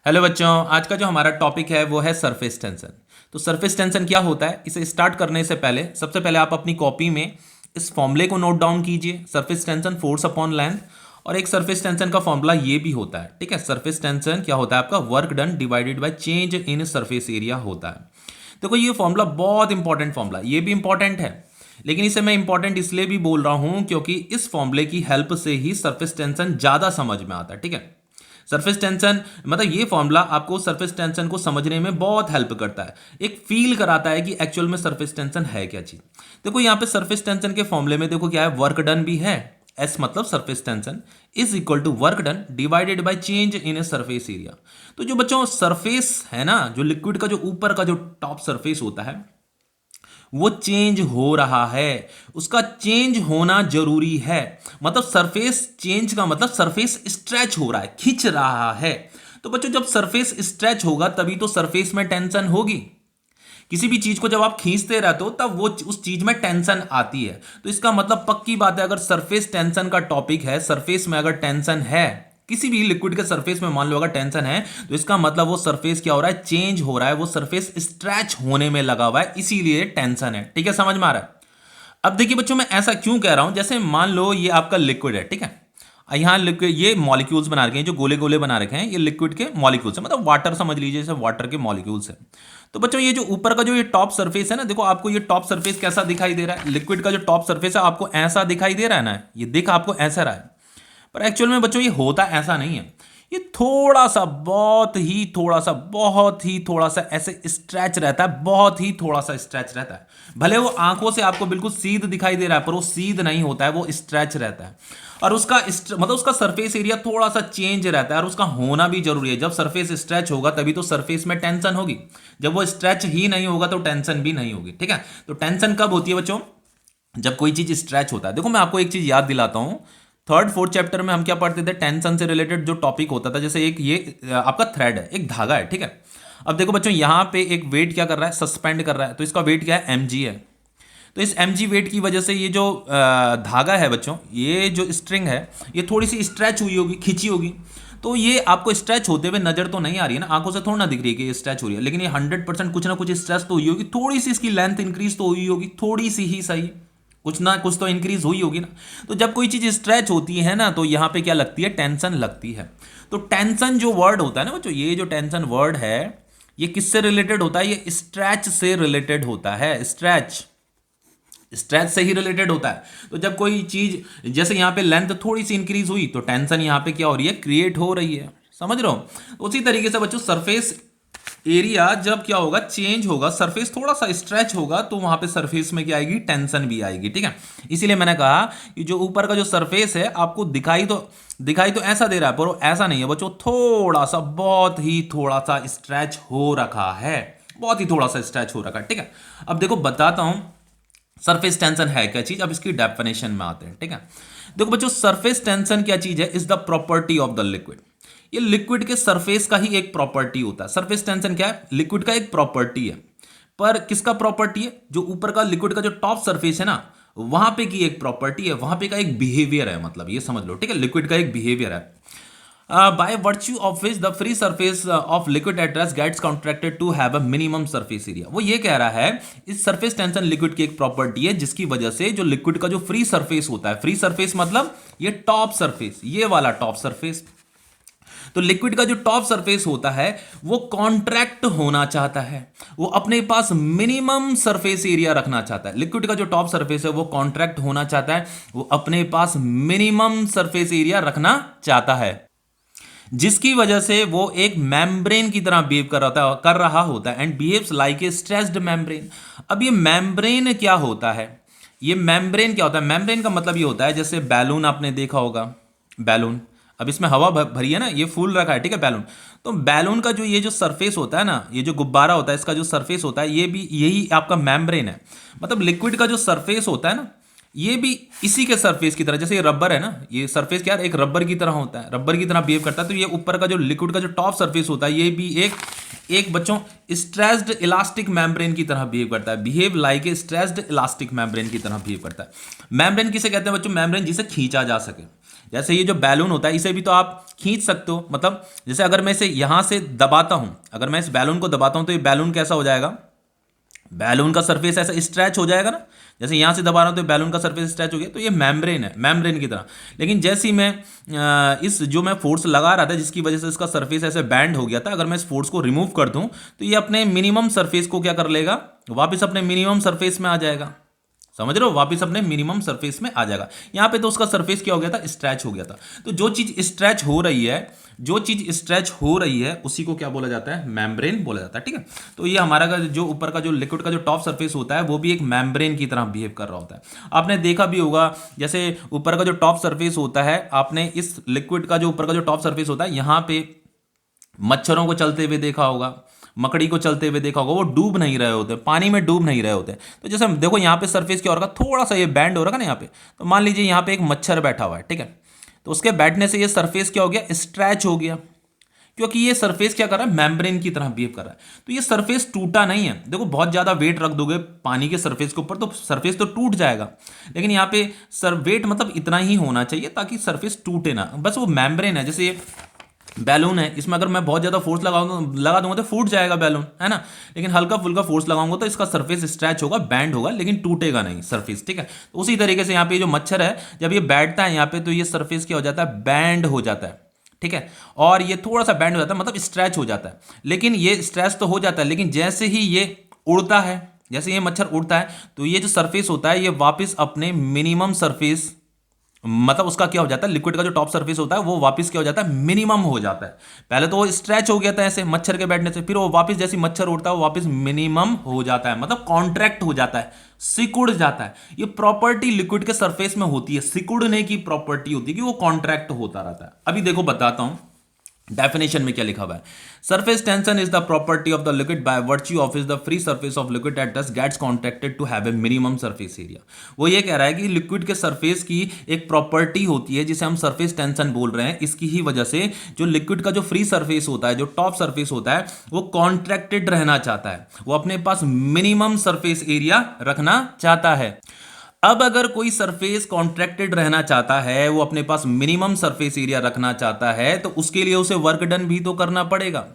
Hello बच्चों, आज का जो हमारा टॉपिक है वो है सरफेस टेंशन। तो सरफेस टेंशन क्या होता है, इसे स्टार्ट करने से पहले सबसे पहले आप अपनी कॉपी में इस फॉर्मूले को नोट डाउन कीजिए। Surface tension force upon length, और एक सरफेस टेंशन का फॉर्मूला ये भी होता है। ठीक है, सरफेस टेंशन क्या होता है आपका, work done divided by change in surface area होता है। देखो ये फॉर्मूला बहुत इंपॉर्टेंट फॉर्मूला, ये भी इंपॉर्टेंट है, लेकिन इसे मैं इंपॉर्टेंट इसलिए भी बोल रहा हूं क्योंकि इस फॉर्मूले की हेल्प से ही सरफेस टेंशन ज्यादा समझ में आता है। ठीक है, सरफेस टेंशन मतलब ये फॉर्मूला आपको सरफेस टेंशन को समझने में बहुत हेल्प करता है, एक फील कराता है कि एक्चुअल में सरफेस टेंशन है क्या चीज। देखो यहाँ पे सरफेस टेंशन के फॉर्मूले में देखो क्या है, वर्क डन भी है। एस मतलब surface tension is equal to work done divided by change in a surface area. तो जो बच्चों सरफेस है ना, जो लिक्विड का जो ऊपर का जो टॉप सरफेस होता है वो चेंज हो रहा है, उसका चेंज होना जरूरी है। मतलब सरफेस चेंज का मतलब सरफेस स्ट्रेच हो रहा है, खिंच रहा है। तो बच्चों जब सरफेस स्ट्रेच होगा तभी तो सरफेस में टेंशन होगी। किसी भी चीज को जब आप खींचते रहते हो तब वो उस चीज में टेंशन आती है। तो इसका मतलब पक्की बात है, अगर सरफेस टेंशन का टॉपिक है, सरफेस में अगर टेंशन है, किसी भी लिक्विड के सरफेस में मान लो अगर टेंशन है, तो इसका मतलब वो सरफेस क्या हो रहा है, चेंज हो रहा है, वो सरफेस स्ट्रेच होने में लगा हुआ है, इसीलिए टेंशन है। ठीक है, समझ में आ रहा है। अब देखिए बच्चों, मैं ऐसा क्यों कह रहा हूं, जैसे मान लो ये आपका लिक्विड है। ठीक है, यहाँ लिक्विड ये मॉलिक्यूल्स बना रखे हैं, जो गोले गोले बना रखे हैं, ये लिक्विड के मॉलिक्यूल्स है, मतलब वाटर समझ लीजिए, जैसे वाटर के मॉलिक्यूल्स है। तो बच्चों ये जो ऊपर का जो ये टॉप सरफेस है ना, देखो आपको ये टॉप सरफेस कैसा दिखाई दे रहा है, लिक्विड का जो टॉप सरफेस है आपको ऐसा दिखाई दे रहा है ना, ये दिख आपको ऐसा रहा है, पर एक्चुअल में बच्चों ये होता ऐसा नहीं है। ये थोड़ा सा, बहुत ही थोड़ा सा, बहुत ही थोड़ा सा ऐसे स्ट्रेच रहता है, बहुत ही थोड़ा सा स्ट्रेच रहता है। भले वो आंखों से आपको बिल्कुल सीध दिखाई दे रहा है, पर वो सीध नहीं होता है, वो स्ट्रेच रहता है। और उसका मतलब उसका सरफेस एरिया थोड़ा सा चेंज रहता है, और उसका होना भी जरूरी है। जब सरफेस स्ट्रेच होगा तभी तो सरफेस में टेंशन होगी, जब वो स्ट्रेच ही नहीं होगा तो टेंशन भी नहीं होगी। ठीक है, तो टेंशन कब होती है बच्चों, जब कोई चीज स्ट्रेच होता है। देखो मैं आपको एक चीज याद दिलाता हूं, थर्ड फोर्थ चैप्टर में हम क्या पढ़ते थे, टेंशन से रिलेटेड जो टॉपिक होता था, जैसे एक ये आपका थ्रेड है, एक धागा है। ठीक है, अब देखो बच्चों यहां पे एक वेट क्या कर रहा है, सस्पेंड कर रहा है, तो इसका वेट क्या है, mg है। तो इस mg वेट की वजह से ये जो धागा है बच्चों, ये जो स्ट्रिंग है, ये थोड़ी सी स्ट्रेच हुई होगी, खिंची होगी। तो ये आपको स्ट्रेच होते हुए नजर तो नहीं आ रही है ना, आंखों से थोड़ा ना दिख रही है कि ये स्ट्रेच हो रही है, लेकिन ये 100% कुछ ना कुछ स्ट्रेच तो हुई होगी, थोड़ी सी इसकी लेंथ इंक्रीज तो हुई होगी, थोड़ी सी ही सही, कुछ ना कुछ तो इंक्रीज हुई होगी ना। तो जब कोई चीज स्ट्रेच होती है ना, तो यहां पे क्या लगती है, टेंशन लगती है। तो टेंशन जो वर्ड होता है ना बच्चों, ये जो टेंशन वर्ड है, ये किससे रिलेटेड होता है, ये स्ट्रेच से रिलेटेड होता है, स्ट्रेच, स्ट्रेच से ही रिलेटेड होता है। तो जब कोई चीज, जैसे यहां पे लेंथ थोड़ी सी इंक्रीज हुई तो टेंशन यहां पे क्या हो रही है, क्रिएट हो रही है। समझ रहे हो। उसी तरीके से बच्चों सरफेस एरिया जब क्या होगा, चेंज होगा, सरफेस थोड़ा सा स्ट्रेच होगा, तो वहां पे सरफेस में क्या आएगी, टेंशन भी आएगी। ठीक है, इसीलिए मैंने कहा कि जो ऊपर का जो सरफेस है आपको दिखाई तो ऐसा दे रहा है, पर वो ऐसा नहीं है बच्चों, थोड़ा सा, बहुत ही थोड़ा सा स्ट्रेच हो रखा है, बहुत ही थोड़ा सा स्ट्रेच हो रखा है। ठीक है, अब देखो बताता हूं सरफेस टेंशन है क्या चीज, अब इसकी डेफिनेशन में आते हैं। ठीक है, देखो बच्चों सरफेस टेंशन क्या चीज है, is the property of the liquid. ये लिक्विड के सरफेस का ही एक प्रॉपर्टी होता है। सरफेस टेंशन क्या है, लिक्विड का एक प्रॉपर्टी है। पर किसका प्रॉपर्टी है, जो ऊपर का लिक्विड का जो टॉप सरफेस है ना, वहां पे की एक प्रॉपर्टी है, वहां पे का एक बिहेवियर है, मतलब ये समझ लो। ठीक है, लिक्विड का एक बिहेवियर है, by virtue of which the free surface of liquid at rest gets contracted to have a minimum surface area। वो ये कह रहा है, इस सरफेस टेंशन लिक्विड की एक प्रॉपर्टी है जिसकी वजह से जो लिक्विड का जो फ्री सरफेस होता है, फ्री सरफेस मतलब ये टॉप सरफेस, ये वाला टॉप सरफेस, तो लिक्विड का जो टॉप सरफेस होता है वो कॉन्ट्रैक्ट होना चाहता है, वो अपने पास मिनिमम सरफेस एरिया रखना चाहता है। लिक्विड का जो टॉप सरफेस है वो कॉन्ट्रैक्ट होना चाहता है, वो अपने पास मिनिमम सरफेस एरिया रखना चाहता है, जिसकी वजह से वो एक मेम्ब्रेन की तरह बिहेव कर रहा होता है, and behaves like a stretched membrane. अब ये मेम्ब्रेन क्या होता है, ये मेम्ब्रेन क्या होता है, मेम्ब्रेन का मतलब ये होता है, जैसे बैलून आपने देखा होगा, बैलून, अब इसमें हवा भरी है ना, ये फूल रखा है। ठीक है, बैलून, तो बैलून का जो ये जो सरफेस होता है ना, ये जो गुब्बारा होता है, इसका जो सरफेस होता है, ये भी यही आपका मेम्ब्रेन है। मतलब लिक्विड का जो सरफेस होता है ना, ये भी इसी के सरफेस की तरह, जैसे ये रबर है ना, ये सरफेस क्या है, एक रबर की तरह होता है, रबर की तरह बिहेव करता है। तो ये ऊपर का जो लिक्विड का जो टॉप सरफेस होता है, ये भी एक बच्चों स्ट्रेस्ड इलास्टिक मेम्ब्रेन की तरह बिहेव करता है, behave like a stressed elastic membrane की तरह बिहेव करता है। मेम्ब्रेन किसे कहते हैं बच्चों, मेम्ब्रेन जिसे खींचा जा सके, जैसे ये जो बैलून होता है इसे भी तो आप खींच सकते हो, मतलब जैसे अगर मैं इसे यहां से दबाता हूं, अगर मैं इस बैलून को दबाता हूं तो ये बैलून कैसा हो जाएगा, बैलून का सरफेस ऐसा स्ट्रेच हो जाएगा ना, जैसे यहां से दबा रहा हूं तो बैलून का सरफेस स्ट्रेच हो गया, तो ये मेम्ब्रेन है, मेम्ब्रेन की तरह। लेकिन जैसे ही मैं इस जो मैं फोर्स लगा रहा था जिसकी वजह से इसका सरफेस ऐसे बैंड हो गया था, अगर मैं इस फोर्स को रिमूव कर दूं तो ये अपने मिनिमम सरफेस को क्या कर लेगा, वापस अपने मिनिमम सरफेस में आ जाएगा। समझ रहे हो, वापस अपने मिनिमम सरफेस में आ जाएगा। यहां पे तो उसका सरफेस क्या हो गया था, स्ट्रेच हो गया था। तो जो चीज स्ट्रेच हो रही है, जो चीज स्ट्रेच हो रही है उसी को क्या बोला जाता है, मेम्ब्रेन बोला जाता है। ठीक है, तो ये हमारा का जो ऊपर का जो लिक्विड का जो टॉप सरफेस होता है वो भी एक मेम्ब्रेन की तरह बिहेव कर रहा होता है। आपने देखा भी होगा, जैसे ऊपर का जो टॉप सरफेस होता है, आपने इस लिक्विड का जो ऊपर का जो टॉप सरफेस होता है यहां पे मच्छरों को चलते हुए देखा होगा, मकड़ी को चलते हुए देखा होगा, वो डूब नहीं रहे होते, पानी में डूब नहीं रहे होते। तो जैसे देखो यहाँ पे सरफेस क्या हो रहा है, थोड़ा सा ये बैंड हो रहा है ना यहाँ पे, तो मान लीजिए यहाँ पे एक मच्छर बैठा हुआ है, ठीक है, तो उसके बैठने से ये सरफेस क्या हो गया, स्ट्रेच हो गया, क्योंकि ये सरफेस क्या कर रहा है, मेम्ब्रेन की तरह बिहेव कर रहा है। तो ये सरफेस टूटा नहीं है। देखो बहुत ज्यादा वेट रख दोगे पानी के सरफेस के ऊपर तो सरफेस तो टूट जाएगा, लेकिन यहाँ पे सर वेट मतलब इतना ही होना चाहिए ताकि सरफेस टूटे ना, बस वो मेम्ब्रेन है। जैसे ये बैलून है, इसमें अगर मैं बहुत ज्यादा फोर्स लगा दूंगा तो फूट जाएगा बैलून, है ना, लेकिन हल्का फुल्का फोर्स लगाऊंगा तो इसका सरफेस स्ट्रेच होगा, बैंड होगा, लेकिन टूटेगा नहीं सरफेस। ठीक है, तो उसी तरीके से यहाँ पे जो मच्छर है जब ये बैठता है यहाँ पे तो ये सरफेस क्या हो जाता है, बैंड हो जाता है। ठीक है, और ये थोड़ा सा बैंड हो जाता है, मतलब स्ट्रेच हो जाता है, लेकिन ये स्ट्रेच तो हो जाता है, लेकिन जैसे ही ये उड़ता है, जैसे ये मच्छर उड़ता है तो ये जो सरफेस होता है ये वापस अपने मिनिमम सरफेस, मतलब उसका क्या हो जाता है, लिक्विड का जो टॉप सरफेस होता है वो वापस क्या हो जाता है, मिनिमम हो जाता है। पहले तो वो स्ट्रेच हो गया था ऐसे मच्छर के बैठने से, फिर वो वापस जैसे मच्छर उड़ता है वो वापस मिनिमम हो जाता है, मतलब कॉन्ट्रैक्ट हो जाता है, सिकुड़ जाता है। ये प्रॉपर्टी लिक्विड के सरफेस में होती है, सिकुड़ने की प्रॉपर्टी होती है कि वो कॉन्ट्रैक्ट होता रहता है। अभी देखो बताता हूं डेफिनेशन में क्या लिखा हुआ है। Surface tension is the property of the liquid by virtue of is the free surface of liquid at this gets contracted to have a minimum surface area. वो ये कह रहा है कि लिक्विड के सरफेस की एक प्रॉपर्टी होती है जिसे हम सरफेस टेंशन बोल रहे हैं, इसकी ही वजह से जो लिक्विड का जो फ्री सरफेस होता है, जो टॉप सरफेस होता है, वो कॉन्ट्रैक्टेड रहना चाहता है, वो अपने पास मिनिमम सरफेस एरिया रखना चाहता है। अब अगर कोई सरफेस कॉन्ट्रैक्टेड रहना चाहता है, वो अपने पास मिनिमम सरफेस एरिया रखना चाहता है, तो उसके लिए उसे वर्क डन भी तो करना पड़ेगा।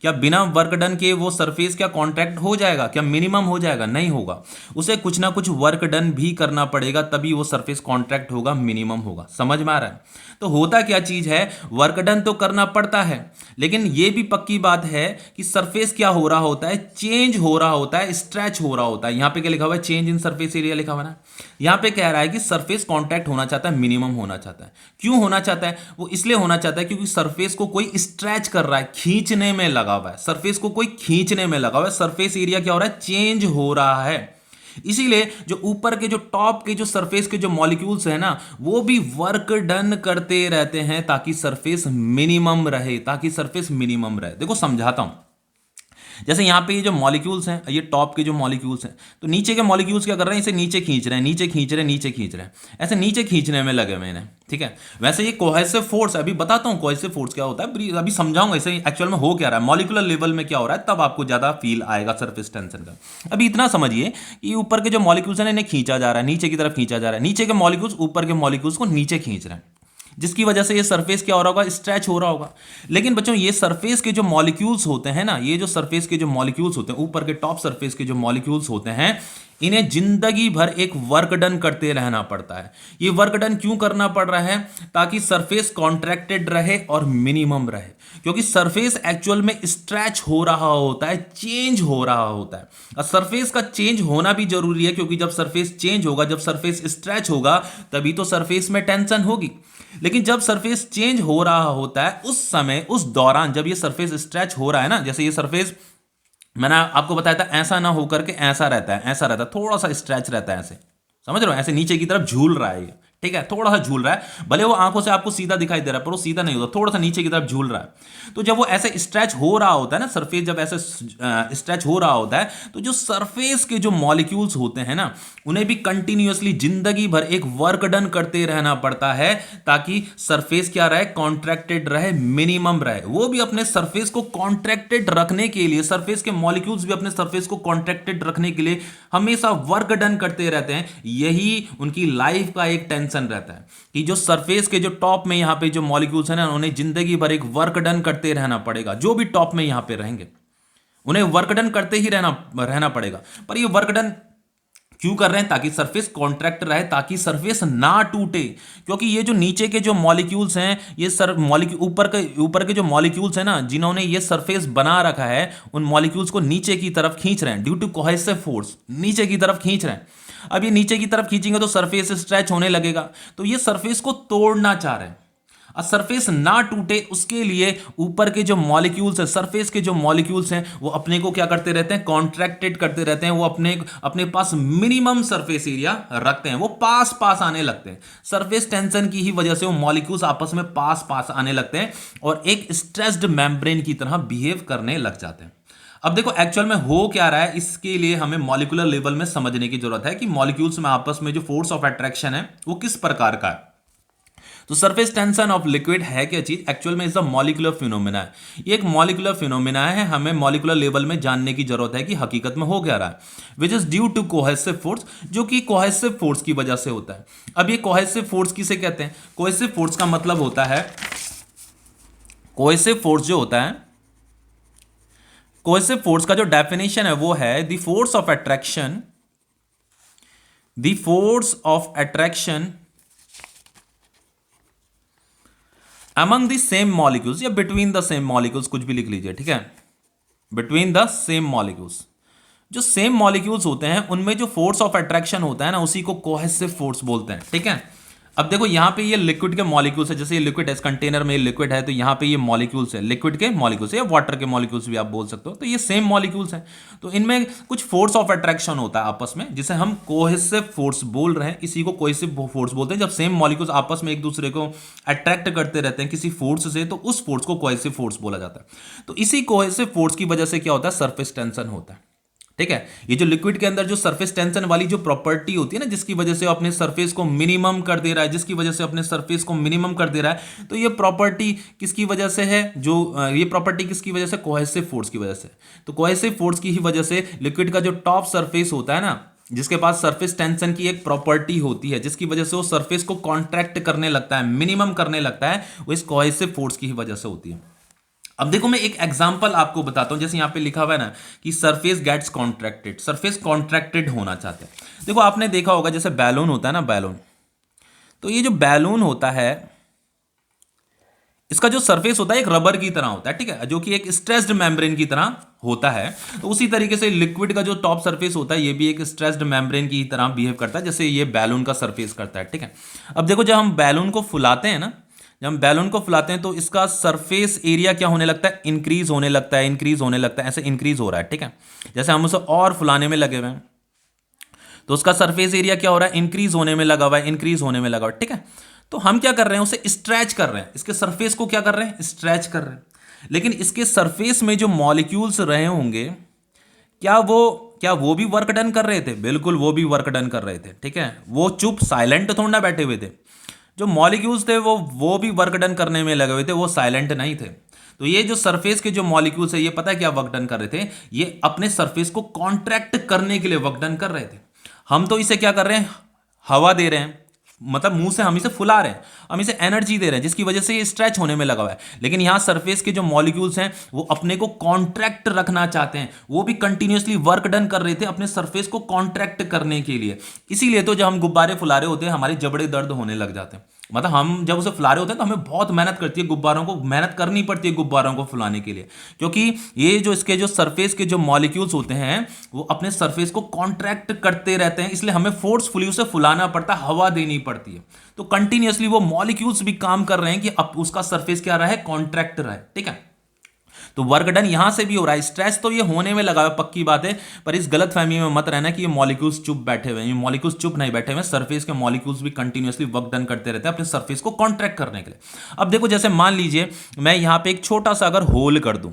क्या बिना वर्क डन के वो सरफेस क्या कॉन्ट्रैक्ट हो जाएगा, क्या मिनिमम हो जाएगा, नहीं होगा। उसे कुछ ना कुछ वर्क डन भी करना पड़ेगा, तभी वो सरफेस कॉन्ट्रैक्ट होगा, मिनिमम होगा। समझ में आ रहा है। तो होता क्या चीज है, वर्क डन तो करना पड़ता है, लेकिन ये भी पक्की बात है कि सरफेस क्या हो रहा होता है, चेंज हो रहा होता है, स्ट्रेच हो रहा होता है। यहां पे क्या लिखा हुआ है, चेंज इन सरफेस एरिया लिखा हुआ है ना। यहां पे कह रहा है कि सरफेस कॉन्टैक्ट होना चाहता है, मिनिमम होना चाहता है। क्यों होना चाहता है, वो इसलिए होना चाहता है क्योंकि सरफेस को कोई स्ट्रेच कर रहा है, खींचने में लगा हुआ है, सरफेस को कोई खींचने में लगा हुआ है, सरफेस एरिया क्या हो रहा है, चेंज हो रहा है। इसीलिए जो ऊपर के जो टॉप के जो सरफेस के जो मॉलिक्यूल्स है ना, वो भी वर्क डन करते रहते हैं ताकि सरफेस मिनिमम रहे, ताकि सरफेस मिनिमम रहे। देखो समझाता हूं, जैसे यहां पे ये जो मॉलिक्यूल्स हैं, ये टॉप के जो मॉलिक्यूल्स हैं, तो नीचे के मॉलिक्यूल्स क्या कर रहे हैं, इसे नीचे खींच रहे हैं, नीचे खींच रहे हैं, नीचे खींच रहे हैं, ऐसे नीचे खींचने में लगे हुए हैं। ठीक है, वैसे ये कोहेसिव फोर्स, अभी बताता हूं कोहेसिव फोर्स क्या होता है, अभी समझाऊंगा इसे एक्चुअल में हो क्या रहा है, मॉलिक्यूलर लेवल में क्या हो रहा है, तब आपको ज्यादा फील आएगा सरफेस टेंशन का। अभी इतना समझिए कि ऊपर के जो मॉलिक्यूल्स हैं इन्हें खींचा जा रहा है, नीचे की तरफ खींचा जा रहा है, नीचे के मॉलिक्यूल्स ऊपर के मॉलिक्यूल्स को नीचे खींच रहे हैं, जिसकी वजह से ये सरफेस क्या हो रहा होगा, स्ट्रेच हो रहा होगा। लेकिन बच्चों ये सरफेस के जो मॉलिक्यूल्स होते हैं ना, ये जो सरफेस के जो मॉलिक्यूल्स होते हैं, ऊपर के टॉप सरफेस के जो मॉलिक्यूल्स होते हैं, इन्हें जिंदगी भर एक वर्क डन करते रहना पड़ता है। ये वर्क डन क्यों करना पड़ रहा है, ताकि सरफेस कॉन्ट्रैक्टेड रहे और मिनिमम रहे, क्योंकि सरफेस एक्चुअल में स्ट्रेच हो रहा होता है, चेंज हो रहा होता है। और सरफेस का चेंज होना भी जरूरी है, क्योंकि जब सरफेस चेंज होगा, जब सरफेस स्ट्रेच होगा, तभी तो सरफेस में टेंशन होगी। लेकिन जब सरफेस चेंज हो रहा होता है, उस समय, उस दौरान जब ये सरफेस स्ट्रेच हो रहा है ना, जैसे ये सरफेस मैंने आपको बताया था ऐसा ना होकर के ऐसा रहता है, ऐसा रहता है, थोड़ा सा स्ट्रेच रहता है, ऐसे समझ रहे हो, ऐसे नीचे की तरफ झूल रहा है ये। ठीक है, थोड़ा सा झूल रहा है, भले वो आंखों से आपको सीधा दिखाई दे रहा है पर वो सीधा नहीं होता, थोड़ा सा नीचे की तरफ झूल रहा है। तो जब वो ऐसे स्ट्रेच हो रहा होता है ना, सरफेस जब ऐसे स्ट्रेच हो रहा होता है, तो जो सरफेस के जो मॉलिक्यूल्स होते हैं ना, उन्हें भी कंटिन्यूअसली जिंदगी भर एक वर्क डन करते रहना पड़ता है, ताकि सरफेस क्या रहे, कॉन्ट्रैक्टेड रहे, मिनिमम रहे। वो भी अपने सरफेस को कॉन्ट्रैक्टेड रखने के लिए, सरफेस के मॉलिक्यूल्स भी अपने सरफेस को कॉन्ट्रैक्टेड रखने के लिए हमेशा वर्क डन करते रहते हैं। यही उनकी लाइफ का एक टेंशन टेंशन रहता है कि जो सरफेस के जो टॉप में यहाँ पे जो मॉलिक्यूल्स है ना, उन्हें जिंदगी भर एक वर्क डन करते रहना पड़ेगा। जो भी टॉप में यहाँ पे रहेंगे उन्हें वर्क डन करते ही रहना पड़ेगा। पर ये वर्क डन क्यों कर रहे हैं? ताकि सरफेस कॉन्ट्रैक्ट रहे, ताकि सरफेस ना टूटे। क्योंकि ये जो नीचे के जो मॉलिक्यूल्स हैं, ये ऊपर के जो मॉलिक्यूल्स हैं ना, जिन्होंने ये सरफेस बना रखा है, उन मॉलिक्यूल्स को नीचे की तरफ खींच रहे हैं ड्यू टू कोहेसिव फोर्स, नीचे की तरफ खींच रहे हैं। अब ये नीचे की तरफ खींचेंगे तो सरफेस स्ट्रेच होने लगेगा, तो ये सरफेस को तोड़ना चाह रहे हैं। और सरफेस ना टूटे उसके लिए ऊपर के जो मॉलिक्यूल्स हैं, सरफेस के जो मॉलिक्यूल्स हैं, वो अपने को क्या करते रहते हैं? कॉन्ट्रैक्टेड करते रहते हैं। वो अपने पास मिनिमम सरफेस एरिया रखते हैं, वो पास पास आने लगते हैं। सरफेस टेंशन की ही वजह से वो मॉलिक्यूल्स आपस में पास पास आने लगते हैं और एक स्ट्रेस्ड मेम्ब्रेन की तरह बिहेव करने लग जाते हैं। अब देखो एक्चुअल में हो क्या रहा है, इसके लिए हमें मॉलिक्यूलर लेवल में समझने की जरूरत है कि मॉलिक्यूल्स में आपस में जो फोर्स ऑफ अट्रैक्शन है वो किस प्रकार का है। तो सरफेस टेंशन ऑफ लिक्विड है क्या चीज? एक्चुअल में इज अ मॉलिक्यूलर फिनोमेना है। ये एक मॉलिक्यूलर फिनोमेना है, हमें मॉलिक्यूलर लेवल में जानने की जरूरत है कि हकीकत में हो क्या रहा है, which is due to cohesive force, जो कि कोहेसिव फोर्स की वजह से होता है। अब ये कोहेसिव फोर्स किसे कहते हैं? कोहेसिव फोर्स का मतलब होता है, कोहेसिव फोर्स जो होता है, कोहेसिव फोर्स का जो डेफिनेशन है वो है the force of attraction, the force of attraction among the same molecules या between the same molecules, कुछ भी लिख लीजिए, ठीक है। between the same molecules, जो सेम मॉलिक्यूल्स होते हैं उनमें जो फोर्स ऑफ अट्रैक्शन होता है ना, उसी को कोहेसिव फोर्स बोलते हैं, ठीक है। अब देखो यहाँ पे ये लिक्विड के मॉलिक्यूल्स है, जैसे ये लिक्विड है, इस कंटेनर में ये लिक्विड है, तो यहाँ पे ये मॉलिक्यूल्स है, लिक्विड के मॉलिक्यूल्स या वाटर के मॉलिक्यूल्स भी आप बोल सकते हो। तो ये सेम मॉलिक्यूल्स हैं, तो इनमें कुछ फोर्स ऑफ अट्रैक्शन होता है आपस में, जिसे हम कोहेसिव फोर्स बोल रहे हैं। इसी को कोहेसिव फोर्स बोलते हैं। जब सेम मॉलिक्यूल्स आपस में एक दूसरे को अट्रैक्ट करते रहते हैं किसी फोर्स से, तो उस फोर्स को कोहेसिव फोर्स बोला जाता है। तो इसी कोहेसिव फोर्स की वजह से क्या होता है? सरफेस टेंशन होता है, ठीक है। ये जो लिक्विड के अंदर जो सरफेस टेंशन वाली जो प्रॉपर्टी होती है ना, जिसकी वजह से अपने सरफेस को मिनिमम कर दे रहा है, जिसकी वजह से अपने सरफेस को मिनिमम कर दे रहा है, तो ये प्रॉपर्टी किसकी वजह से है? ये प्रॉपर्टी किसकी वजह से? कोहेसिव फोर्स की वजह से। तो कोहेसिव फोर्स की ही वजह से लिक्विड का जो टॉप सरफेस होता है ना, जिसके पास सरफेस टेंशन की एक प्रॉपर्टी होती है, जिसकी वजह से वो सरफेस को कॉन्ट्रैक्ट करने लगता है, मिनिमम करने लगता है, वो इस कोहेसिव फोर्स की ही वजह से होती है। अब देखो मैं एक एग्जांपल आपको बताता हूं, जैसे यहां पे लिखा हुआ है ना कि surface gets contracted, surface contracted होना चाहते हैं। देखो आपने देखा होगा जैसे बैलून होता है ना, बैलून, तो ये जो बैलून होता है, इसका जो सरफेस होता है एक रबर की तरह होता है, ठीक है, जो कि एक स्ट्रेस्ड मेम्ब्रेन की तरह होता है। तो उसी तरीके से लिक्विड का जो टॉप सरफेस होता है, ये भी एक स्ट्रेस्ड मेम्ब्रेन की तरह बिहेव करता है, जैसे ये बैलून का सरफेस करता है, ठीक है। अब देखो जब हम बैलून को फुलाते हैं ना, जब हम बैलून को फुलाते हैं तो इसका सरफेस एरिया क्या होने लगता है? इंक्रीज होने लगता है, इंक्रीज होने लगता है, ऐसे इंक्रीज हो रहा है, ठीक है। जैसे हम उसे और फुलाने में लगे हुए हैं तो उसका सरफेस एरिया क्या हो रहा है? इंक्रीज होने में लगा हुआ है, इंक्रीज होने में लगा हुआ है, ठीक है। तो हम क्या कर रहे हैं? उसे स्ट्रेच कर रहे हैं, इसके सरफेस को क्या कर रहे हैं? स्ट्रेच कर रहे हैं। लेकिन इसके सरफेस में जो मॉलिक्यूल्स रहे होंगे, क्या वो भी वर्क डन कर रहे थे? बिल्कुल, वो भी वर्क डन कर रहे थे, ठीक है। वो चुप साइलेंट थोड़ा ना बैठे हुए थे। जो मॉलिक्यूल्स थे वो भी वर्क डन करने में लगे हुए थे, वो साइलेंट नहीं थे। तो ये जो सरफेस के जो मॉलिक्यूल्स है, ये पता है क्या वर्क डन कर रहे थे? ये अपने सरफेस को कॉन्ट्रैक्ट करने के लिए वर्क डन कर रहे थे। हम तो इसे क्या कर रहे हैं? हवा दे रहे हैं, मतलब मुंह से हम इसे फुला रहे हैं, हम इसे एनर्जी दे रहे हैं, जिसकी वजह से ये स्ट्रेच होने में लगा हुआ है। लेकिन यहां सरफेस के जो मॉलिक्यूल्स हैं वो अपने को कॉन्ट्रैक्ट रखना चाहते हैं, वो भी कंटिन्यूअसली वर्क डन कर रहे थे अपने सरफेस को कॉन्ट्रैक्ट करने के लिए। इसीलिए तो जब हम गुब्बारे फुला रहे होते हैं हमारे जबड़े दर्द होने लग जाते हैं। मतलब हम जब उसे फुला रहे होते हैं तो हमें बहुत मेहनत करती है, गुब्बारों को मेहनत करनी पड़ती है गुब्बारों को फुलाने के लिए, क्योंकि ये जो इसके जो सरफेस के जो मॉलिक्यूल्स होते हैं वो अपने सरफेस को कॉन्ट्रैक्ट करते रहते हैं, इसलिए हमें फोर्सफुली उसे फुलाना पड़ता है, हवा देनी पड़ती है। तो कंटिन्यूअसली वो मॉलिक्यूल्स भी काम कर रहे हैं कि अब उसका सरफेस क्या रहे? कॉन्ट्रैक्ट रहे, ठीक है। तो वर्क डन यहां से भी हो रहा है, स्ट्रेस तो ये होने में लगा हुआ, पक्की बात है। पर इस गलत फहमी में मत रहना कि ये मॉलिक्यूल्स चुप बैठे हुए हैं। ये मॉलिक्यूल्स चुप नहीं बैठे हुए, सरफेस के मॉलिक्यूल्स भी कंटिन्यूअसली वर्क डन करते रहते हैं अपने सरफेस को कॉन्ट्रैक्ट करने के लिए। अब देखो जैसे मान लीजिए मैं यहां पे एक छोटा सा अगर होल कर दूं,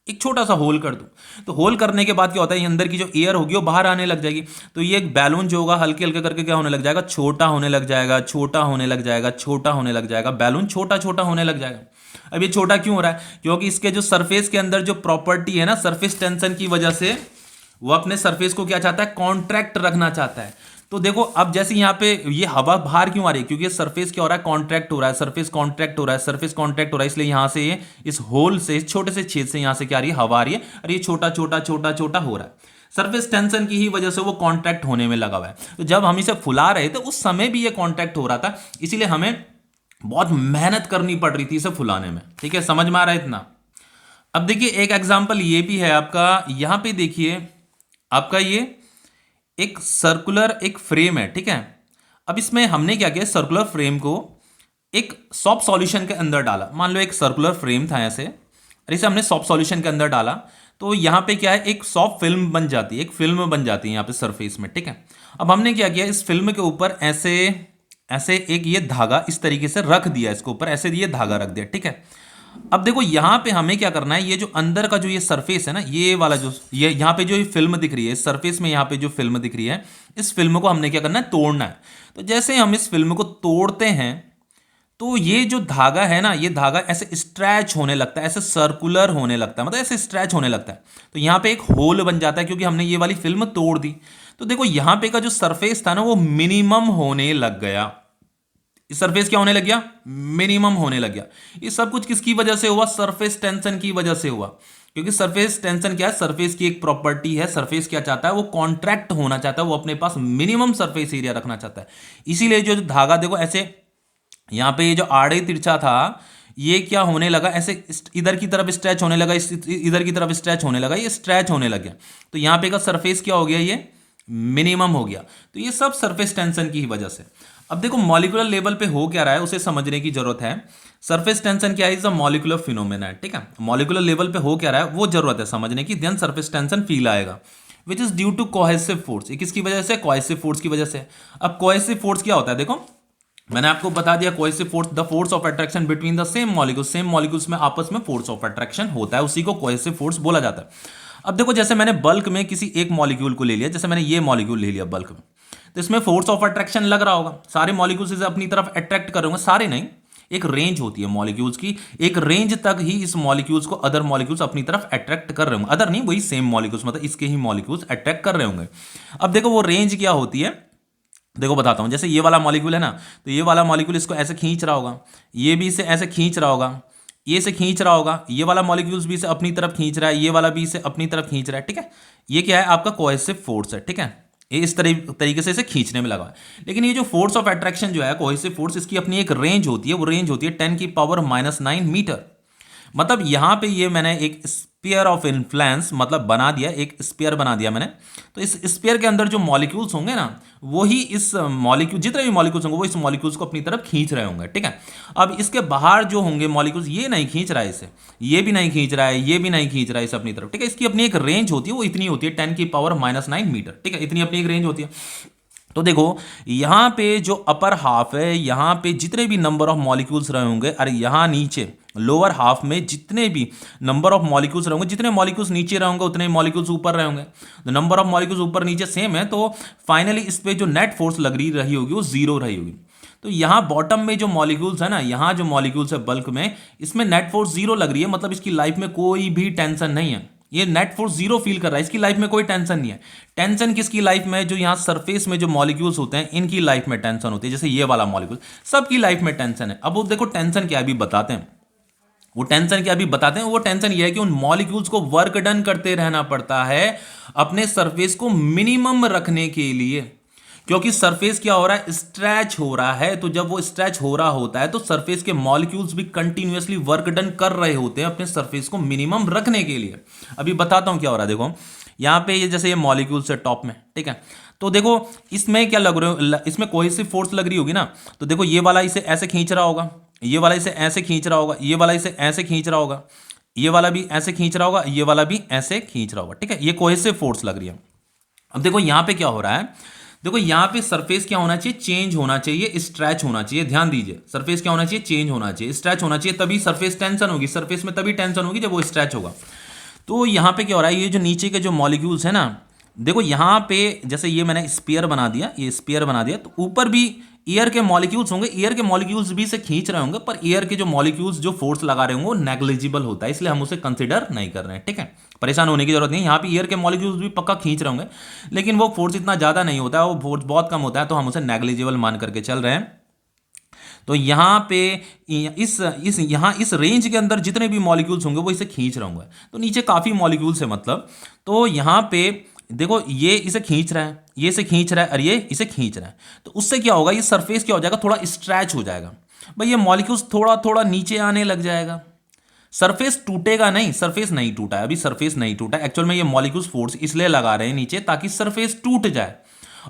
एक छोटा सा होल कर दूं, तो होल करने के बाद क्या होता है? ये अंदर की जो एयर होगी वो बाहर आने लग जाएगी। तो ये एक बैलून जो होगा हल्के हल्के करके क्या होने लग जाएगा? छोटा होने लग जाएगा, छोटा होने लग जाएगा, छोटा होने लग जाएगा, बैलून छोटा छोटा होने लग जाएगा। अब ये छोटा क्यों हो रहा है? क्योंकि इसके जो सरफेस के अंदर जो प्रॉपर्टी है ना, सरफेस टेंशन की वजह से वो अपने सरफेस को क्या चाहता है? कॉन्ट्रैक्ट रखना चाहता है। तो देखो अब जैसे यहाँ पे ये हवा बाहर क्यों आ रही है, क्योंकि सरफेस क्या हो रहा है, कॉन्ट्रैक्ट हो रहा है, सरफेस कॉन्ट्रैक्ट हो रहा है, सरफेस कॉन्ट्रैक्ट हो रहा है, इसलिए यहाँ से ये इस होल से, छोटे से छेद से यहाँ से क्या आ रही है, हवा आ रही है, और ये छोटा छोटा छोटा छोटा हो रहा है। सरफेस टेंशन की ही वजह से वो कॉन्ट्रैक्ट होने में लगा हुआ है। तो जब हम इसे फुला रहे थे उस समय भी ये कॉन्ट्रैक्ट हो रहा था, इसीलिए हमें बहुत मेहनत करनी पड़ रही थी इसे फुलाने में। ठीक है, समझ में आ रहा है इतना। अब देखिए एक एग्जाम्पल ये भी है आपका, यहां पे देखिए आपका ये एक सर्कुलर एक फ्रेम है। ठीक है, अब इसमें हमने क्या किया, सर्कुलर फ्रेम को एक सॉफ्ट सॉल्यूशन के अंदर डाला। मान लो एक सर्कुलर फ्रेम था ऐसे, और इसे हमने सॉफ्ट सॉल्यूशन के अंदर डाला, तो यहाँ पे क्या है, एक सॉफ्ट फिल्म बन जाती है, एक फिल्म बन जाती है यहाँ पे सरफेस में। ठीक है, अब हमने क्या किया, इस फिल्म के ऊपर ऐसे ऐसे एक ये धागा इस तरीके से रख दिया, इसके ऊपर ऐसे ये धागा रख दिया। ठीक है, अब देखो यहाँ पे हमें क्या करना है, ये जो अंदर का जो ये सरफेस है ना, ये वाला जो ये यहाँ पे जो ये फिल्म दिख रही है, इस सरफेस में यहाँ पे जो फिल्म दिख रही है, इस फिल्म को हमने क्या करना है, तोड़ना है। तो जैसे हम इस फिल्म को तोड़ते हैं तो ये जो धागा है ना, ये धागा ऐसे स्ट्रेच होने लगता है, ऐसे सर्कुलर होने लगता है, मतलब ऐसे स्ट्रेच होने लगता है। तो यहाँ पे एक होल बन जाता है क्योंकि हमने ये वाली फिल्म तोड़ दी। तो देखो यहाँ पे का जो सरफेस था ना वो मिनिमम होने लग गया, इस सरफेस क्या होने लग गया, मिनिमम होने लग गया। ये सब कुछ किसकी वजह से हुआ, सरफेस टेंशन की वजह से हुआ। क्योंकि सरफेस टेंशन क्या है, सरफेस की एक प्रॉपर्टी है, सरफेस क्या चाहता है, वो कॉन्ट्रैक्ट होना चाहता है, वो अपने पास मिनिमम सरफेस एरिया रखना चाहता है। इसीलिए जो धागा देखो ऐसे यहाँ पे ये जो आड़े तिरछा था, ये क्या होने लगा, ऐसे इधर की तरफ स्ट्रेच होने लगा, इधर की तरफ स्ट्रेच होने लगा, ये स्ट्रेच होने लग गया। तो यहाँ पे का सरफेस क्या हो गया, ये मिनिमम हो गया। तो ये सब सरफेस टेंशन की ही वजह से। अब देखो मॉलिक्यूलर लेवल पे हो क्या रहा है उसे समझने की जरूरत है। सरफेस टेंशन क्या है, इज अ मॉलिक्यूलर फिनोमेना है। ठीक है, मॉलिक्यूलर लेवल पे हो क्या रहा है वो जरूरत है समझने की, देन सरफेस टेंशन फील आएगा, which is due to cohesive force. ये किसकी वजह से, कोहेसिव फोर्स की वजह से। अब कोहेसिव फोर्स क्या होता है, देखो मैंने आपको बता दिया, cohesive force the force of attraction between the same molecules में आपस में फोर्स ऑफ अट्रैक्शन होता है, उसी को कोहेसिव फोर्स बोला जाता है। अब देखो जैसे मैंने बल्क में किसी एक मॉलिक्यूल को ले लिया, जैसे मैंने ये मॉलिक्यूल ले लिया बल्क में, तो इसमें फोर्स ऑफ अट्रैक्शन लग रहा होगा, सारे मॉलिक्यूल्स इसे अपनी तरफ अट्रैक्ट कर रहे होंगे, सारे नहीं, एक रेंज होती है मॉलिक्यूल्स की, एक रेंज तक ही इस मॉलिक्यूल्स को अदर मॉलिक्यूल्स अपनी तरफ अट्रैक्ट कर रहे होंगे, अदर नहीं वही सेम मॉलिक्यूल्स, मतलब इसके ही मॉलिक्यूल्स अट्रैक्ट कर रहे होंगे। अब देखो वो रेंज क्या होती है, देखो बताता हूं, जैसे ये वाला मॉलिक्यूल है ना, तो ये वाला मॉलिक्यूल इसको ऐसे खींच रहा होगा, ये भी इसे ऐसे खींच रहा होगा, ये से खींच रहा होगा, ये वाला मॉलिक्यूल्स भी इसे अपनी तरफ खींच रहा है, ये वाला भी इसे अपनी तरफ खींच रहा है। ठीक है, ये क्या है, आपका कोहेसिव फोर्स है। ठीक है, ये इस तरीके से इसे खींचने में लगा है। लेकिन ये जो फोर्स ऑफ अट्रैक्शन जो है, कोहेसिव फोर्स, इसकी अपनी एक रेंज होती है, वो रेंज होती है 10⁻⁹ मीटर। मतलब यहां पे ये मैंने एक स्पीयर ऑफ इन्फ्लुएंस मतलब बना दिया, एक स्पीयर बना दिया मैंने। तो इस स्पीयर के अंदर जो मॉलिक्यूल्स होंगे ना, वही इस मॉलिक्यूल, जितने भी मॉलिक्यूल्स होंगे वो इस मॉलिक्यूल्स को अपनी तरफ खींच रहे होंगे। ठीक है, अब इसके बाहर जो होंगे मॉलिक्यूल्स, ये नहीं खींच रहा है इसे, ये भी नहीं खींच रहा है, ये भी नहीं खींच रहा है इसे अपनी तरफ। ठीक है, इसकी अपनी एक रेंज होती है, वो इतनी होती है 10⁻⁹ मीटर। ठीक है, इतनी अपनी एक रेंज होती है। तो देखो यहां पे जो अपर हाफ है, यहां पे जितने भी नंबर ऑफ मॉलिक्यूल्स रहे होंगे, और यहां नीचे लोअर हाफ में जितने भी नंबर ऑफ मॉलिक्यूल्स रहेंगे, जितने मॉलिक्यूल्स नीचे रहेंगे उतने मॉलिक्यूल्स ऊपर रहेंगे। तो नंबर ऑफ मॉलिक्यूल्स ऊपर नीचे सेम है, तो फाइनली इस पे जो नेट फोर्स लग रही होगी वो जीरो रही होगी। तो यहां बॉटम में जो मॉलिक्यूल्स है ना, यहां जो मॉलिक्यूल्स है बल्क में, इसमें नेट फोर्स जीरो लग रही है, मतलब इसकी लाइफ में कोई भी टेंशन नहीं है, ये नेट फोर्स जीरो फील कर रहा है, इसकी लाइफ में कोई टेंशन नहीं है। टेंशन किसकी लाइफ में, जो यहां सरफेस में जो मॉलिक्यूल्स होते हैं इनकी लाइफ में टेंशन होती है, जैसे ये वाला मॉलिक्यूल, सबकी लाइफ में टेंशन है। अब वो देखो टेंशन क्या अभी बताते हैं, वो टेंशन क्या अभी बताते हैं। वो टेंशन ये है कि उन मॉलिक्यूल्स को वर्क डन करते रहना पड़ता है अपने सरफेस को मिनिमम रखने के लिए, क्योंकि सरफेस क्या हो रहा है, स्ट्रेच हो रहा है। तो जब वो स्ट्रेच हो रहा होता है तो सरफेस के मॉलिक्यूल्स भी कंटिन्यूअसली वर्क डन कर रहे होते हैं अपने सरफेस को मिनिमम रखने के लिए। अभी बताता हूं क्या हो रहा है, देखो यहां पे ये जैसे ये मॉलिक्यूल्स है टॉप में, ठीक है, तो देखो इसमें क्या लग रहे हो, इसमें कोहेसिव फोर्स लग रही होगी ना। तो देखो ये वाला इसे ऐसे खींच रहा होगा, ये वाला इसे ऐसे खींच रहा होगा, ये वाला इसे ऐसे खींच रहा होगा, ये वाला भी ऐसे खींच रहा होगा, ये वाला भी ऐसे खींच रहा होगा। ठीक है, ये कोहेसिव फोर्स लग रही है। अब देखो यहां पे क्या हो रहा है, देखो यहां पे सरफेस क्या होना चाहिए, चेंज होना चाहिए, स्ट्रेच होना चाहिए। ध्यान दीजिए, सरफेस क्या होना चाहिए, चेंज होना चाहिए, स्ट्रेच होना चाहिए, तभी सरफेस टेंशन होगी, सरफेस में तभी टेंशन होगी जब वो स्ट्रेच होगा। तो यहां पे क्या हो रहा है, ये जो नीचे के जो मॉलिक्यूल्स है ना, देखो यहाँ पे जैसे ये मैंने स्पीयर बना दिया, ये स्पीयर बना दिया, तो ऊपर भी एयर के मॉलिक्यूल्स होंगे, एयर के मॉलिक्यूल्स भी इसे खींच रहे होंगे, पर एयर के जो मॉलिक्यूल्स जो फोर्स लगा रहे होंगे वो नेग्लिजिबल होता है, इसलिए हम उसे कंसिडर नहीं कर रहे हैं। ठीक है, परेशान होने की जरूरत नहीं, यहाँ पे एयर के मॉलिक्यूल्स भी पक्का खींच रहे होंगे, लेकिन वो फोर्स इतना ज़्यादा नहीं होता है, वो फोर्स बहुत कम होता है, तो हम उसे नेग्लिजिबल मान करके चल रहे हैं। तो यहाँ पे इस रेंज के अंदर जितने भी मॉलिक्यूल्स होंगे वो इसे खींच रहे होंगे, तो नीचे काफ़ी मॉलिक्यूल्स है मतलब। तो यहाँ पे देखो ये इसे खींच रहा है, ये इसे खींच रहा है और ये इसे खींच रहा है, तो उससे क्या होगा, ये सरफेस क्या हो जाएगा, थोड़ा स्ट्रैच हो जाएगा भाई, ये मॉलिक्यूल्स थोड़ा थोड़ा नीचे आने लग जाएगा। सरफेस टूटेगा नहीं, सरफेस नहीं टूटा है, अभी सरफेस नहीं टूटा है, एक्चुअल में ये मॉलिक्यूल्स फोर्स इसलिए लगा रहे हैं नीचे ताकि सरफेस टूट जाए,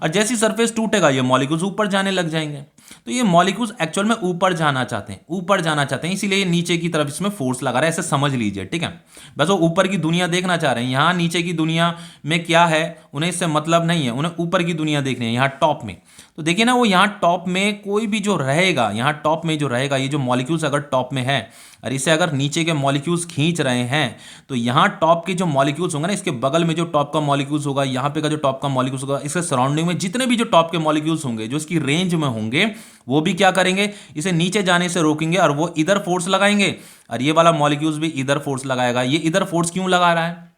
और जैसी सरफेस टूटेगा ये मॉलिक्यूल्स ऊपर जाने लग जाएंगे। तो ये मॉलिक्यूल्स एक्चुअल में ऊपर जाना चाहते हैं, ऊपर जाना चाहते हैं, इसीलिए ये नीचे की तरफ इसमें फोर्स लगा रहा है, ऐसे समझ लीजिए। ठीक है, बस वो ऊपर की दुनिया देखना चाह रहे हैं, यहाँ नीचे की दुनिया में क्या है उन्हें इससे मतलब नहीं है, उन्हें ऊपर की दुनिया देखनी है, यहाँ टॉप में। तो देखिए ना, वो यहाँ टॉप में कोई भी जो रहेगा, यहाँ टॉप में जो रहेगा, ये जो मॉलिक्यूल्स अगर टॉप में है और इसे अगर नीचे के मॉलिक्यूल्स खींच रहे हैं, तो यहाँ टॉप के जो मॉलिक्यूल्स होंगे ना, इसके बगल में जो टॉप का मॉलिक्यूल्स होगा, यहाँ पे का जो टॉप का मॉलिक्यूल्स होगा, इसके सराउंडिंग में जितने भी जो टॉप के मॉलिक्यूल्स होंगे जो इसकी रेंज में होंगे, वो भी क्या करेंगे, इसे नीचे जाने से रोकेंगे और वो इधर फोर्स लगाएंगे, और ये वाला मॉलिक्यूल्स भी इधर फोर्स लगाएगा। ये इधर फोर्स क्यों लगा रहा है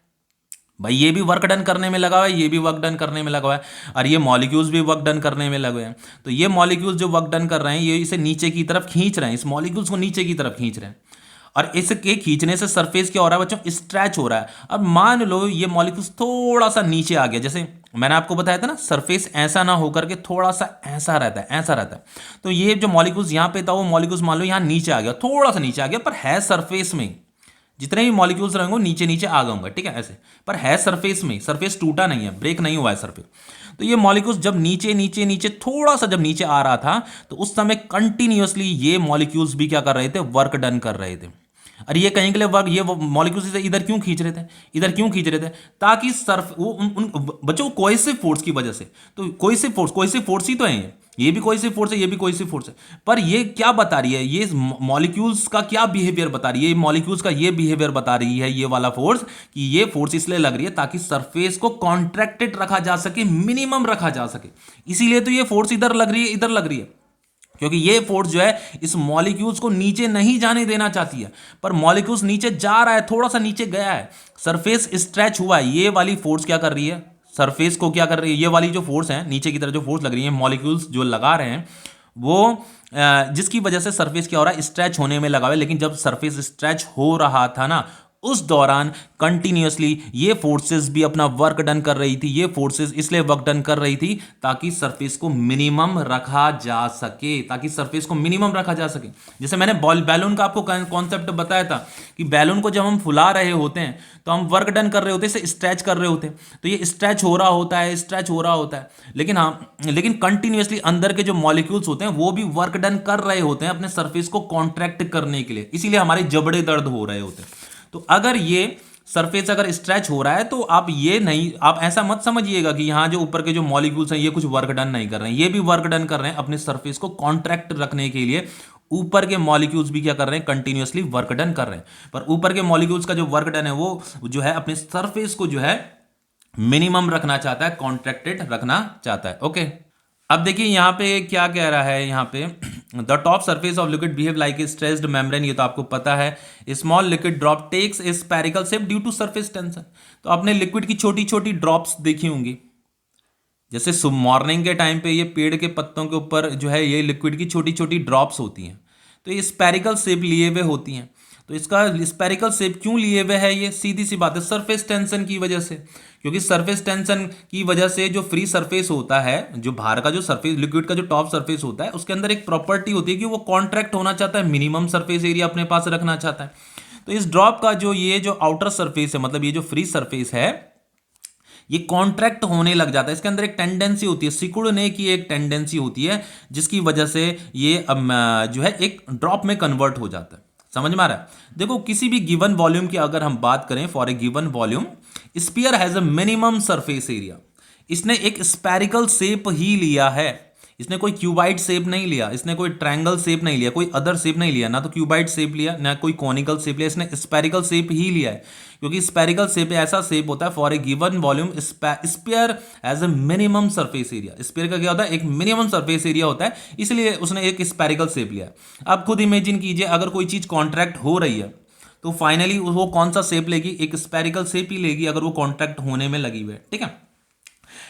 भाई, ये भी वर्क डन करने में लगा हुआ है, ये भी वर्क डन करने में लगा हुआ है, और ये मॉलिक्यूल्स भी वर्क डन करने में लगे हैं। तो ये मॉलिक्यूल्स जो वर्क डन कर रहे हैं, ये इसे नीचे की तरफ खींच रहे हैं, इस मॉलिक्यूल्स को नीचे की तरफ खींच रहे हैं, और इसके खींचने से सरफेस क्या हो रहा है बच्चों, स्ट्रेच हो रहा है। अब मान लो ये मॉलिक्यूल्स थोड़ा सा नीचे आ गया, जैसे मैंने आपको बताया था ना, सरफेस ऐसा ना होकर के थोड़ा सा ऐसा रहता है, ऐसा रहता है। तो ये जो मॉलिक्यूल्स यहाँ पे था, वो मॉलिक्यूल्स मान लो यहाँ नीचे आ गया, थोड़ा सा नीचे आ गया, पर है सरफेस में, जितने भी मॉलिक्यूल्स रहेंगे नीचे नीचे आ गए, ठीक है ऐसे, पर है सरफेस में, सरफेस टूटा नहीं है, ब्रेक नहीं हुआ है सरफेस। तो ये मॉलिक्यूल्स जब नीचे नीचे नीचे थोड़ा सा जब नीचे आ रहा था, तो उस समय कंटिन्यूअसली ये मॉलिक्यूल्स भी क्या कर रहे थे, वर्क डन कर रहे थे। अरे ये कहीं के लिए वर्क, ये मॉलिक्यूल्स इधर क्यों खींच रहे थे, इधर क्यों खींच रहे थे, ताकि सर्फ वो उन बच्चों कोहेसिव फोर्स की वजह से, तो कोहेसिव फोर्स ही तो है ये भी कोहेसिव फोर्स है, ये भी कोहेसिव फोर्स है। पर ये क्या बता रही है, ये मॉलिक्यूल्स का क्या बिहेवियर बता रही है, ये मॉलिक्यूल्स का ये बिहेवियर बता रही है, ये वाला फोर्स, कि ये फोर्स इसलिए लग रही है ताकि सरफेस को कॉन्ट्रैक्टेड रखा जा सके, मिनिमम रखा जा सके, इसीलिए तो ये फोर्स इधर लग रही है, इधर लग रही है, क्योंकि ये फोर्स जो है इस मॉलिक्यूल्स को नीचे नहीं जाने देना चाहती है, पर मॉलिक्यूल्स नीचे जा रहा है, थोड़ा सा नीचे गया है, सरफेस स्ट्रेच हुआ है, ये वाली फोर्स क्या कर रही है, सरफेस को क्या कर रही है, ये वाली जो फोर्स है नीचे की तरफ जो फोर्स लग रही है, मॉलिक्यूल्स जो लगा रहे हैं, वो जिसकी वजह से सरफेस क्या हो रहा है, स्ट्रेच होने में लगा हुआ है। लेकिन जब सरफेस स्ट्रेच हो रहा था ना, उस दौरान कंटिन्यूअसली ये फोर्सेस भी अपना वर्क डन कर रही थी, ये फोर्सेस इसलिए वर्क डन कर रही थी ताकि सरफेस को मिनिमम रखा जा सके, ताकि सरफेस को मिनिमम रखा जा सके। जैसे मैंने बैलून का आपको कॉन्सेप्ट बताया था कि बैलून को जब हम फुला रहे होते हैं तो हम वर्क डन कर रहे होते हैं, इसे स्ट्रेच कर रहे होते हैं, तो ये स्ट्रेच हो रहा होता है, स्ट्रेच हो रहा होता है, लेकिन कंटिन्यूअसली अंदर के जो मॉलिक्यूल्स होते हैं वो भी वर्क डन कर रहे होते हैं अपने सरफेस को कॉन्ट्रैक्ट करने के लिए, इसीलिए हमारे जबड़े दर्द हो रहे होते हैं। तो अगर ये सरफेस अगर स्ट्रेच हो रहा है, तो आप ये नहीं, आप ऐसा मत समझिएगा कि यहाँ जो ऊपर के जो मॉलिक्यूल्स हैं ये कुछ वर्क डन नहीं कर रहे हैं, ये भी वर्क डन कर रहे हैं अपने सरफेस को कॉन्ट्रैक्ट रखने के लिए। ऊपर के मॉलिक्यूल्स भी क्या कर रहे हैं, कंटिन्यूअसली वर्क डन कर रहे हैं, पर ऊपर के मॉलिक्यूल्स का जो वर्क डन है वो जो है अपने सरफेस को जो है मिनिमम रखना चाहता है, कॉन्ट्रैक्टेड रखना चाहता है। ओके, अब देखिए यहाँ पे क्या कह रहा है, यहाँ पे the top surface of liquid behave like a stressed membrane, ये तो आपको पता है। Small liquid drop takes a spherical shape due to surface tension. तो आपने लिक्विड की छोटी छोटी ड्रॉप्स देखी होंगी, जैसे मॉर्निंग के टाइम पे ये पेड़ के पत्तों के ऊपर जो है ये लिक्विड की छोटी छोटी ड्रॉप्स होती हैं, तो ये स्फेरिकल शेप लिए हुए होती हैं। तो इसका स्फेरिकल शेप क्यों लिए हुए है, ये सीधी सी बात है, सरफेस टेंशन की वजह से। क्योंकि सरफेस टेंशन की वजह से जो फ्री सरफेस होता है, जो बाहर का जो सरफेस, लिक्विड का जो टॉप सरफेस होता है, उसके अंदर एक प्रॉपर्टी होती है कि वो कॉन्ट्रैक्ट होना चाहता है, मिनिमम सरफेस एरिया अपने पास रखना चाहता है। तो इस ड्रॉप का जो ये जो आउटर सरफेस है, मतलब ये जो फ्री सरफेस है, ये कॉन्ट्रैक्ट होने लग जाता है, इसके अंदर एक टेंडेंसी होती है, सिकुड़ने की एक टेंडेंसी होती है, जिसकी वजह से ये जो है एक ड्रॉप में कन्वर्ट हो जाता है। समझ में आ रहा है? देखो किसी भी गिवन वॉल्यूम की अगर हम बात करें, for a given volume sphere has a minimum surface area, इसने एक स्फेरिकल शेप ही लिया है, इसने कोई क्यूबाइड शेप नहीं लिया, इसने कोई ट्रायंगल शेप नहीं लिया, कोई अदर शेप नहीं लिया, ना तो क्यूबाइड शेप लिया ना कोई कॉनिकल शेप लिया, इसने स्पेरिकल शेप ही लिया है। क्योंकि स्पेरिकल शेप ऐसा शेप होता है for a given volume sphere as a minimum surface area. Sphere का क्या होता है, एक मिनिमम सरफेस एरिया होता है, इसलिए उसने एक स्पेरिकल शेप लिया। आप खुद इमेजिन कीजिए अगर कोई चीज कॉन्ट्रैक्ट हो रही है तो फाइनली वो कौन सा शेप लेगी, एक स्पेरिकल शेप ही लेगी अगर वो कॉन्ट्रैक्ट होने में लगी हुई है। ठीक है,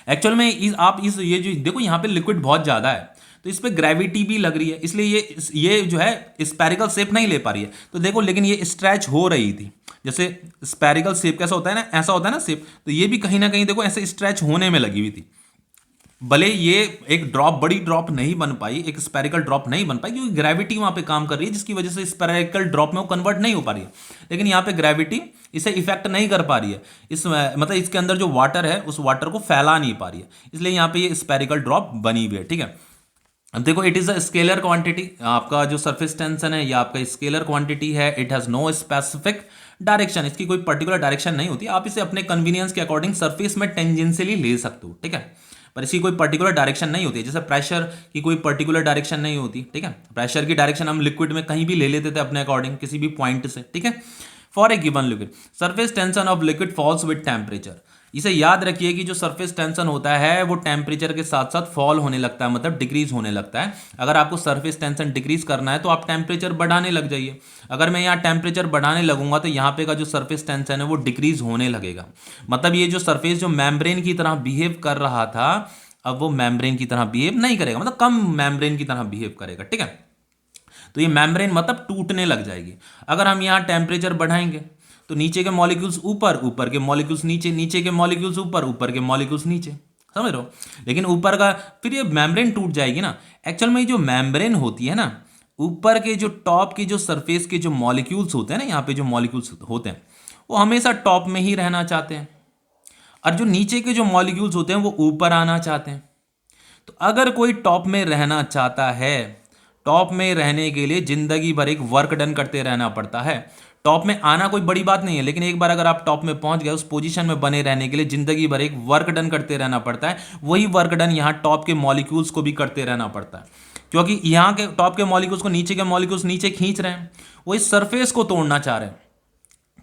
एक्चुअल में आप इस ये जो देखो यहाँ पे लिक्विड बहुत ज्यादा है तो इस पे ग्रेविटी भी लग रही है, इसलिए ये जो है स्पेरिकल शेप नहीं ले पा रही है। तो देखो लेकिन ये स्ट्रेच हो रही थी, जैसे स्पेरिकल शेप कैसा होता है ना, ऐसा होता है ना शेप, तो ये भी कहीं ना कहीं देखो ऐसे स्ट्रेच होने में लगी हुई थी। भले ये एक ड्रॉप बड़ी ड्रॉप नहीं बन पाई, एक स्पेरिकल ड्रॉप नहीं बन पाई क्योंकि ग्रेविटी वहां पे काम कर रही है, जिसकी वजह से स्पेरिकल ड्रॉप में वो कन्वर्ट नहीं हो पा रही है। लेकिन यहाँ पे ग्रेविटी इसे इफेक्ट नहीं कर पा रही है, इस मतलब इसके अंदर जो वाटर है उस वाटर को फैला नहीं पा रही है, इसलिए यहाँ पे ये स्पेरिकल ड्रॉप बनी हुई है। ठीक है, अब देखो it is a scalar quantity, आपका जो सरफेस टेंशन है या आपका स्केलर क्वांटिटी है, it has no specific direction, इसकी कोई पर्टिकुलर डायरेक्शन नहीं होती, आप इसे अपने कन्वीनियंस के अकॉर्डिंग सरफेस में टेंजेंशियली ले सकते हो। ठीक है, पर इसकी कोई पर्टिकुलर डायरेक्शन नहीं होती है, जैसे प्रेशर की कोई पर्टिकुलर डायरेक्शन नहीं होती। ठीक है, प्रेशर की डायरेक्शन हम लिक्विड में कहीं भी ले लेते थे अपने अकॉर्डिंग किसी भी पॉइंट से। ठीक है, for a given liquid surface tension of liquid falls with temperature. इसे याद रखिए कि जो सरफेस टेंशन होता है वो टेम्परेचर के साथ साथ फॉल होने लगता है, मतलब डिक्रीज होने लगता है। अगर आपको सरफेस टेंशन डिक्रीज करना है तो आप टेम्परेचर बढ़ाने लग जाइए। अगर मैं यहाँ टेम्परेचर बढ़ाने लगूंगा तो यहाँ पे का जो सरफेस टेंशन है वो डिक्रीज होने लगेगा, मतलब ये जो सरफेस जो मेम्ब्रेन की तरह बिहेव कर रहा था अब वो मेम्ब्रेन की तरह बिहेव नहीं करेगा, मतलब कम मेम्ब्रेन की तरह बिहेव करेगा। ठीक है, तो ये मेम्ब्रेन मतलब टूटने लग जाएगी। अगर हम यहाँ टेम्परेचर बढ़ाएंगे तो नीचे के मॉलिक्यूल्स ऊपर, ऊपर के मॉलिक्यूल्स नीचे, नीचे के मॉलिक्यूल्स ऊपर, ऊपर के मॉलिक्यूल्स नीचे, समझ रहे हो। लेकिन ऊपर का फिर ये मेम्ब्रेन टूट जाएगी ना। एक्चुअल में जो मेम्ब्रेन होती है ना, ऊपर के जो टॉप की जो सरफेस के जो मॉलिक्यूल्स होते हैं ना, यहाँ पे जो मॉलिक्यूल्स होते हैं वो हमेशा टॉप में ही रहना चाहते हैं, और जो नीचे के जो मॉलिक्यूल्स होते हैं वो ऊपर आना चाहते हैं। तो अगर कोई टॉप में रहना चाहता है, टॉप में रहने के लिए जिंदगी भर एक वर्क डन करते रहना पड़ता है। टॉप में आना कोई बड़ी बात नहीं है, लेकिन एक बार अगर आप टॉप में पहुंच गए उस पोजीशन में बने रहने के लिए जिंदगी भर एक वर्क डन करते रहना पड़ता है। वही वर्क डन यहाँ टॉप के मॉलिक्यूल्स को भी करते रहना पड़ता है, क्योंकि यहाँ के टॉप के मॉलिक्यूल्स को नीचे के मॉलिक्यूल्स नीचे खींच रहे हैं, वो इस सरफेस को तोड़ना चाह रहे हैं।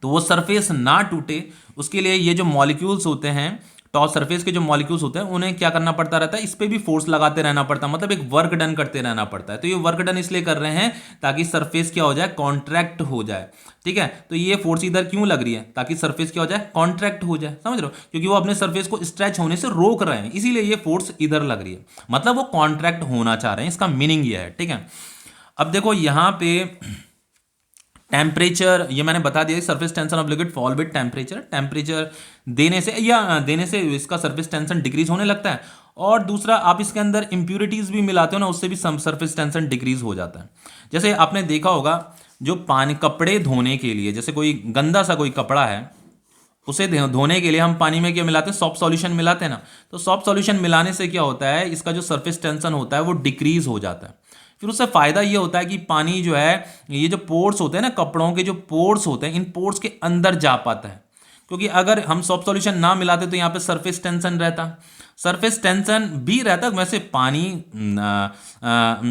तो वो सरफेस ना टूटे उसके लिए ये जो मॉलिक्यूल्स होते हैं, टॉप सरफेस के जो मॉलिक्यूल्स होते हैं उन्हें क्या करना पड़ता रहता है, इस पे भी फोर्स लगाते रहना पड़ता है, मतलब एक वर्क डन करते रहना पड़ता है। तो ये वर्क डन इसलिए कर रहे हैं ताकि सरफेस क्या हो जाए, कॉन्ट्रैक्ट हो जाए। ठीक है, तो ये फोर्स इधर क्यों लग रही है, ताकि सरफेस क्या हो जाए, कॉन्ट्रैक्ट हो जाए, समझ रहे हो, क्योंकि वो अपने सरफेस को स्ट्रेच होने से रोक रहे हैं, इसीलिए ये फोर्स इधर लग रही है, मतलब वो कॉन्ट्रैक्ट होना चाह रहे हैं, इसका मीनिंग ये है। ठीक है, अब देखो यहाँ पे टेम्परेचर ये मैंने बता दिया, surface tension of liquid fall with temperature, temperature देने से इसका सरफेस टेंशन डिक्रीज होने लगता है। और दूसरा आप इसके अंदर इंप्यूरिटीज भी मिलाते हो ना, उससे भी सरफेस टेंशन डिक्रीज हो जाता है। जैसे आपने देखा होगा जो पानी कपड़े धोने के लिए, जैसे कोई गंदा सा कोई कपड़ा है उसे धोने के लिए हम पानी में क्या मिलाते हैं, सॉफ्ट सॉल्यूशन मिलाते हैं ना। तो सॉफ्ट सॉल्यूशन मिलाने से क्या होता है, इसका जो सरफेस टेंशन होता है वो डिक्रीज हो जाता है। फिर उससे फायदा ये होता है कि पानी जो है, ये जो पोर्स होते हैं ना, कपड़ों के जो पोर्स होते हैं, इन पोर्स के अंदर जा पाता है। क्योंकि अगर हम सॉफ्ट सॉल्यूशन ना मिलाते तो यहाँ पे सरफेस टेंशन रहता, सरफेस टेंशन भी रहता। वैसे पानी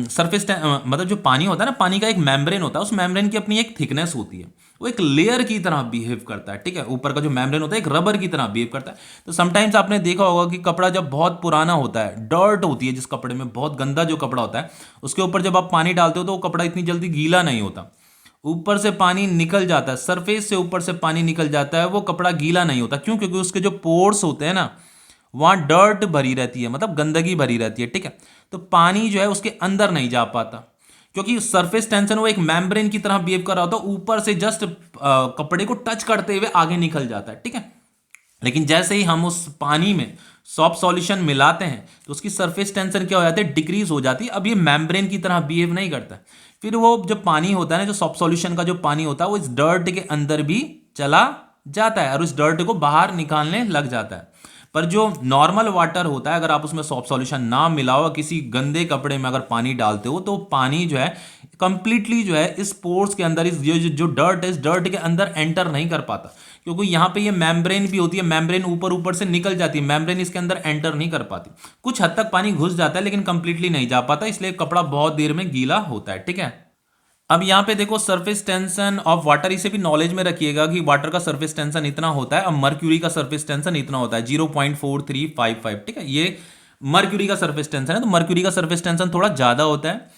सरफेस मतलब जो पानी होता है ना, पानी का एक मेम्ब्रेन होता है, उस मेम्ब्रेन की अपनी एक थिकनेस होती है, वो एक लेयर की तरह बिहेव करता है। ठीक है, ऊपर का जो मेम्ब्रेन होता है एक रबर की तरह बिहेव करता है। तो समटाइम्स आपने देखा होगा कि कपड़ा जब बहुत पुराना होता है, डर्ट होती है जिस कपड़े में, बहुत गंदा जो कपड़ा होता है, उसके ऊपर जब आप पानी डालते हो तो वो कपड़ा इतनी जल्दी गीला नहीं होता, ऊपर से पानी निकल जाता है, सरफेस से ऊपर से पानी निकल जाता है, वो कपड़ा गीला नहीं होता। क्यों? क्योंकि उसके जो पोर्स होते हैं ना, वहां डर्ट भरी रहती है, मतलब गंदगी भरी रहती है। ठीक है, तो पानी जो है उसके अंदर नहीं जा पाता, क्योंकि सरफेस टेंशन वो एक मेम्ब्रेन की तरह बिहेव कर रहा होता है, ऊपर से जस्ट कपड़े को टच करते हुए आगे निकल जाता है। ठीक है, लेकिन जैसे ही हम उस पानी में सॉफ्ट सॉल्यूशन मिलाते हैं तो उसकी सरफेस टेंशन क्या हो जाती है, डिक्रीज हो जाती है। अब ये मेम्ब्रेन की तरह बिहेव नहीं करता है। फिर वो जो पानी होता है ना, जो सॉफ्ट सॉल्यूशन का जो पानी होता है, वो इस डर्ट के अंदर भी चला जाता है और उस डर्ट को बाहर निकालने लग जाता है। पर जो नॉर्मल वाटर होता है, अगर आप उसमें सॉफ्ट सॉल्यूशन ना मिलाओ, किसी गंदे कपड़े में अगर पानी डालते हो तो पानी जो है कंप्लीटली जो है इस पोर्स के अंदर, इस जो डर्ट है इस डर्ट के अंदर एंटर नहीं कर पाता, क्योंकि यहाँ पे ये मेम्ब्रेन भी होती है, मेम्ब्रेन ऊपर ऊपर से निकल जाती है, मेम्ब्रेन इसके अंदर एंटर नहीं कर पाती। कुछ हद तक पानी घुस जाता है लेकिन कंप्लीटली नहीं जा पाता, इसलिए कपड़ा बहुत देर में गीला होता है। ठीक है, अब यहाँ पे देखो सरफेस टेंशन ऑफ वाटर, इसे भी नॉलेज में रखिएगा कि वाटर का सरफेस टेंशन इतना होता है, अब मर्क्यूरी का सरफेस टेंशन इतना होता है 0.4355। ठीक है, ये मर्क्यूरी का सरफेस टेंशन है, तो मर्क्यूरी का सरफेस टेंशन थोड़ा ज़्यादा होता है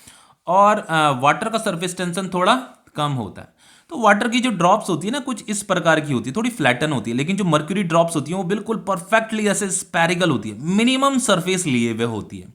और वाटर का सरफेस टेंशन थोड़ा कम होता है। तो वाटर की जो ड्रॉप्स होती है ना कुछ इस प्रकार की होती है, थोड़ी फ्लैटन होती है, लेकिन जो मर्क्यूरी ड्रॉप्स होती है वो बिल्कुल परफेक्टली ऐसे स्पेरिकल होती है, मिनिमम सरफेस लिए हुए होती है,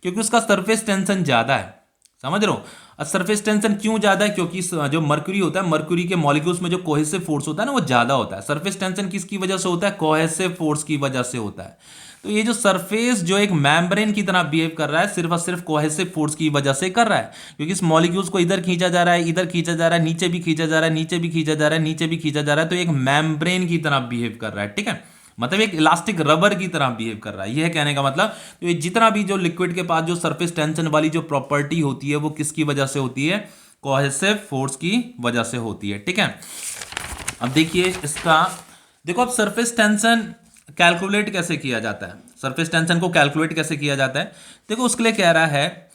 क्योंकि उसका सरफेस टेंशन ज़्यादा है। समझ रहे हो, सरफेस टेंशन क्यों ज्यादा है, क्योंकि जो मर्क्यूरी होता है, मर्क्यूरी के मॉलिक्यूल्स में जो कोहेसिव फोर्स होता है ना वो ज्यादा होता है। सरफेस टेंशन किसकी वजह से होता है, कोहेसिव फोर्स की वजह से होता है। तो ये जो सरफेस जो एक मेम्ब्रेन की तरह बिहेव कर रहा है सिर्फ और सिर्फ कोहेसिव फोर्स की वजह से कर रहा है, क्योंकि इस मॉलिक्यूल्स को इधर खींचा जा रहा है, इधर खींचा जा रहा है, नीचे भी खींचा जा रहा है, नीचे भी खींचा जा रहा है, नीचे भी खींचा जा रहा है, तो एक मेम्ब्रेन की तरह बिहेव कर रहा है। ठीक है, मतलब एक इलास्टिक रबर की तरह बिहेव कर रहा है, यह कहने का मतलब। तो ये जितना भी जो लिक्विड के पास जो सरफेस टेंशन वाली जो प्रॉपर्टी होती है वो किसकी वजह से होती है, कोहेसिव फोर्स की वजह से होती है। ठीक है, अब देखिए इसका, देखो अब सरफेस टेंशन कैलकुलेट कैसे किया जाता है, सरफेस टेंशन को कैलकुलेट कैसे किया जाता है। देखो उसके लिए कह रहा है,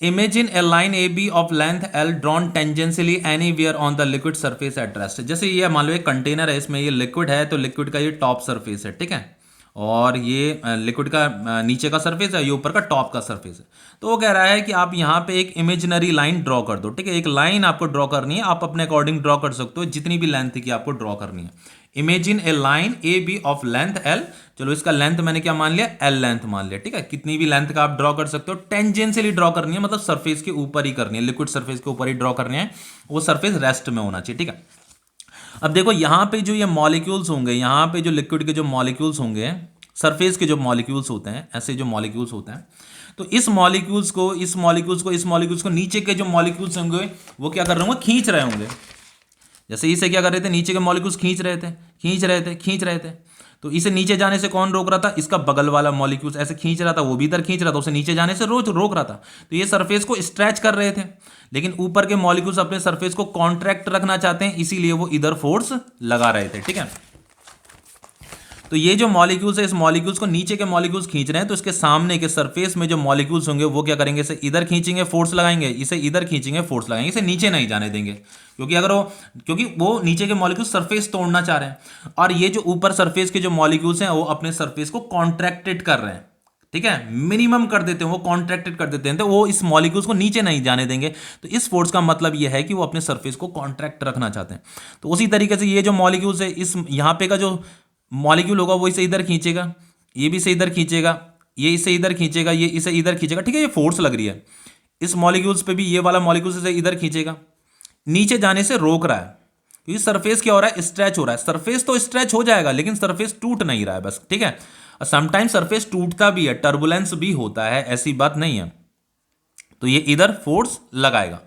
imagine a line A B of length L drawn tangentially anywhere on the liquid surface at rest. जैसे ये मान लो एक कंटेनर है, इसमें ये लिक्विड है, तो लिक्विड का ये टॉप सरफेस है। ठीक है, और ये लिक्विड का नीचे का सरफेस है, ये ऊपर का टॉप का सरफेस है। तो वो कह रहा है कि आप यहाँ पे एक इमेजिनरी लाइन ड्रॉ कर दो। ठीक है, एक लाइन आपको ड्रॉ करनी है, आप अपने अकॉर्डिंग ड्रॉ कर सकते हो, जितनी भी लेंथ की आपको ड्रॉ करनी है। Imagine a line A B of length L, चलो इसका लेंथ मैंने क्या मान लिया, एल लेंथ मान लिया। ठीक है, कितनी भी लेंथ का आप ड्रॉ कर सकते हो, टेंजेंशियली ड्रॉ करनी है, मतलब सरफेस के ऊपर ही करनी है, लिक्विड सरफेस के ऊपर ही ड्रॉ करनी है, वो सरफेस रेस्ट में होना चाहिए। ठीक है, अब देखो यहाँ पे जो ये मॉलिक्यूल्स होंगे, यहाँ पे जो लिक्विड के जो मॉलिक्यूल्स होंगे, सरफेस के जो मॉलिक्यूल्स होते हैं, ऐसे जो मॉलिक्यूल्स होते हैं, तो इस मॉलिक्यूल्स को इस मॉलिक्यूल्स को इस मॉलिक्यूल्स को नीचे के जो मॉलिक्यूल्स होंगे वो क्या कर रहे होंगे, खींच रहे होंगे। जैसे इसे क्या कर रहे थे, नीचे के मॉलिक्यूल्स खींच रहे थे, खींच रहे थे, खींच रहे थे, तो इसे नीचे जाने से कौन रोक रहा था, इसका बगल वाला मॉलिक्यूल्स ऐसे खींच रहा था, वो भी इधर खींच रहा था, उसे नीचे जाने से रोक रहा था। तो ये सरफेस को स्ट्रेच कर रहे थे, लेकिन ऊपर के मॉलिक्यूल्स अपने सरफेस को कॉन्ट्रैक्ट रखना चाहते हैं, इसीलिए वो इधर फोर्स लगा रहे थे। ठीक है, तो ये जो मॉलिक्यूल्स है, इस मॉलिक्यूल्स को नीचे के मॉलिक्यूल्स खींच रहे हैं, तो इसके सामने के सरफेस में जो मॉलिक्यूल्स होंगे वो क्या करेंगे, इसे इधर खींचेंगे, फोर्स लगाएंगे, इसे इधर खींचेंगे, फोर्स लगाएंगे, इसे नीचे नहीं जाने देंगे, क्योंकि वो नीचे के मॉलिक्यूल्स सरफेस तोड़ना चाह रहे हैं, और ये जो ऊपर सरफेस के जो मॉलिक्यूल्स हैं वो अपने सरफेस को कॉन्ट्रैक्टेड कर रहे हैं। ठीक है, मिनिमम कर देते हैं, वो कॉन्ट्रैक्टेड कर देते हैं, तो वो इस मॉलिक्यूल्स को नीचे नहीं जाने देंगे। तो इस फोर्स का मतलब ये है कि वो अपने सरफेस को कॉन्ट्रैक्ट रखना चाहते हैं। तो उसी तरीके से ये जो मॉलिक्यूल्स है, इस यहाँ पे का जो मॉलिक्यूल होगा वो इसे इधर खींचेगा, ये भी इसे इधर खींचेगा, ये इसे इधर खींचेगा, ये इसे इधर खींचेगा। ठीक है, ये फोर्स लग रही है इस मॉलिक्यूल्स पे भी, ये वाला मॉलिक्यूल इसे इधर खींचेगा, नीचे जाने से रोक रहा है, क्योंकि सरफेस क्या हो रहा है, स्ट्रेच हो रहा है। सरफेस तो स्ट्रेच हो जाएगा लेकिन सरफेस टूट नहीं रहा है बस। ठीक है, समटाइम सरफेस टूटता भी है, टर्बुलेंस भी होता है, ऐसी बात नहीं है, तो ये इधर फोर्स लगाएगा।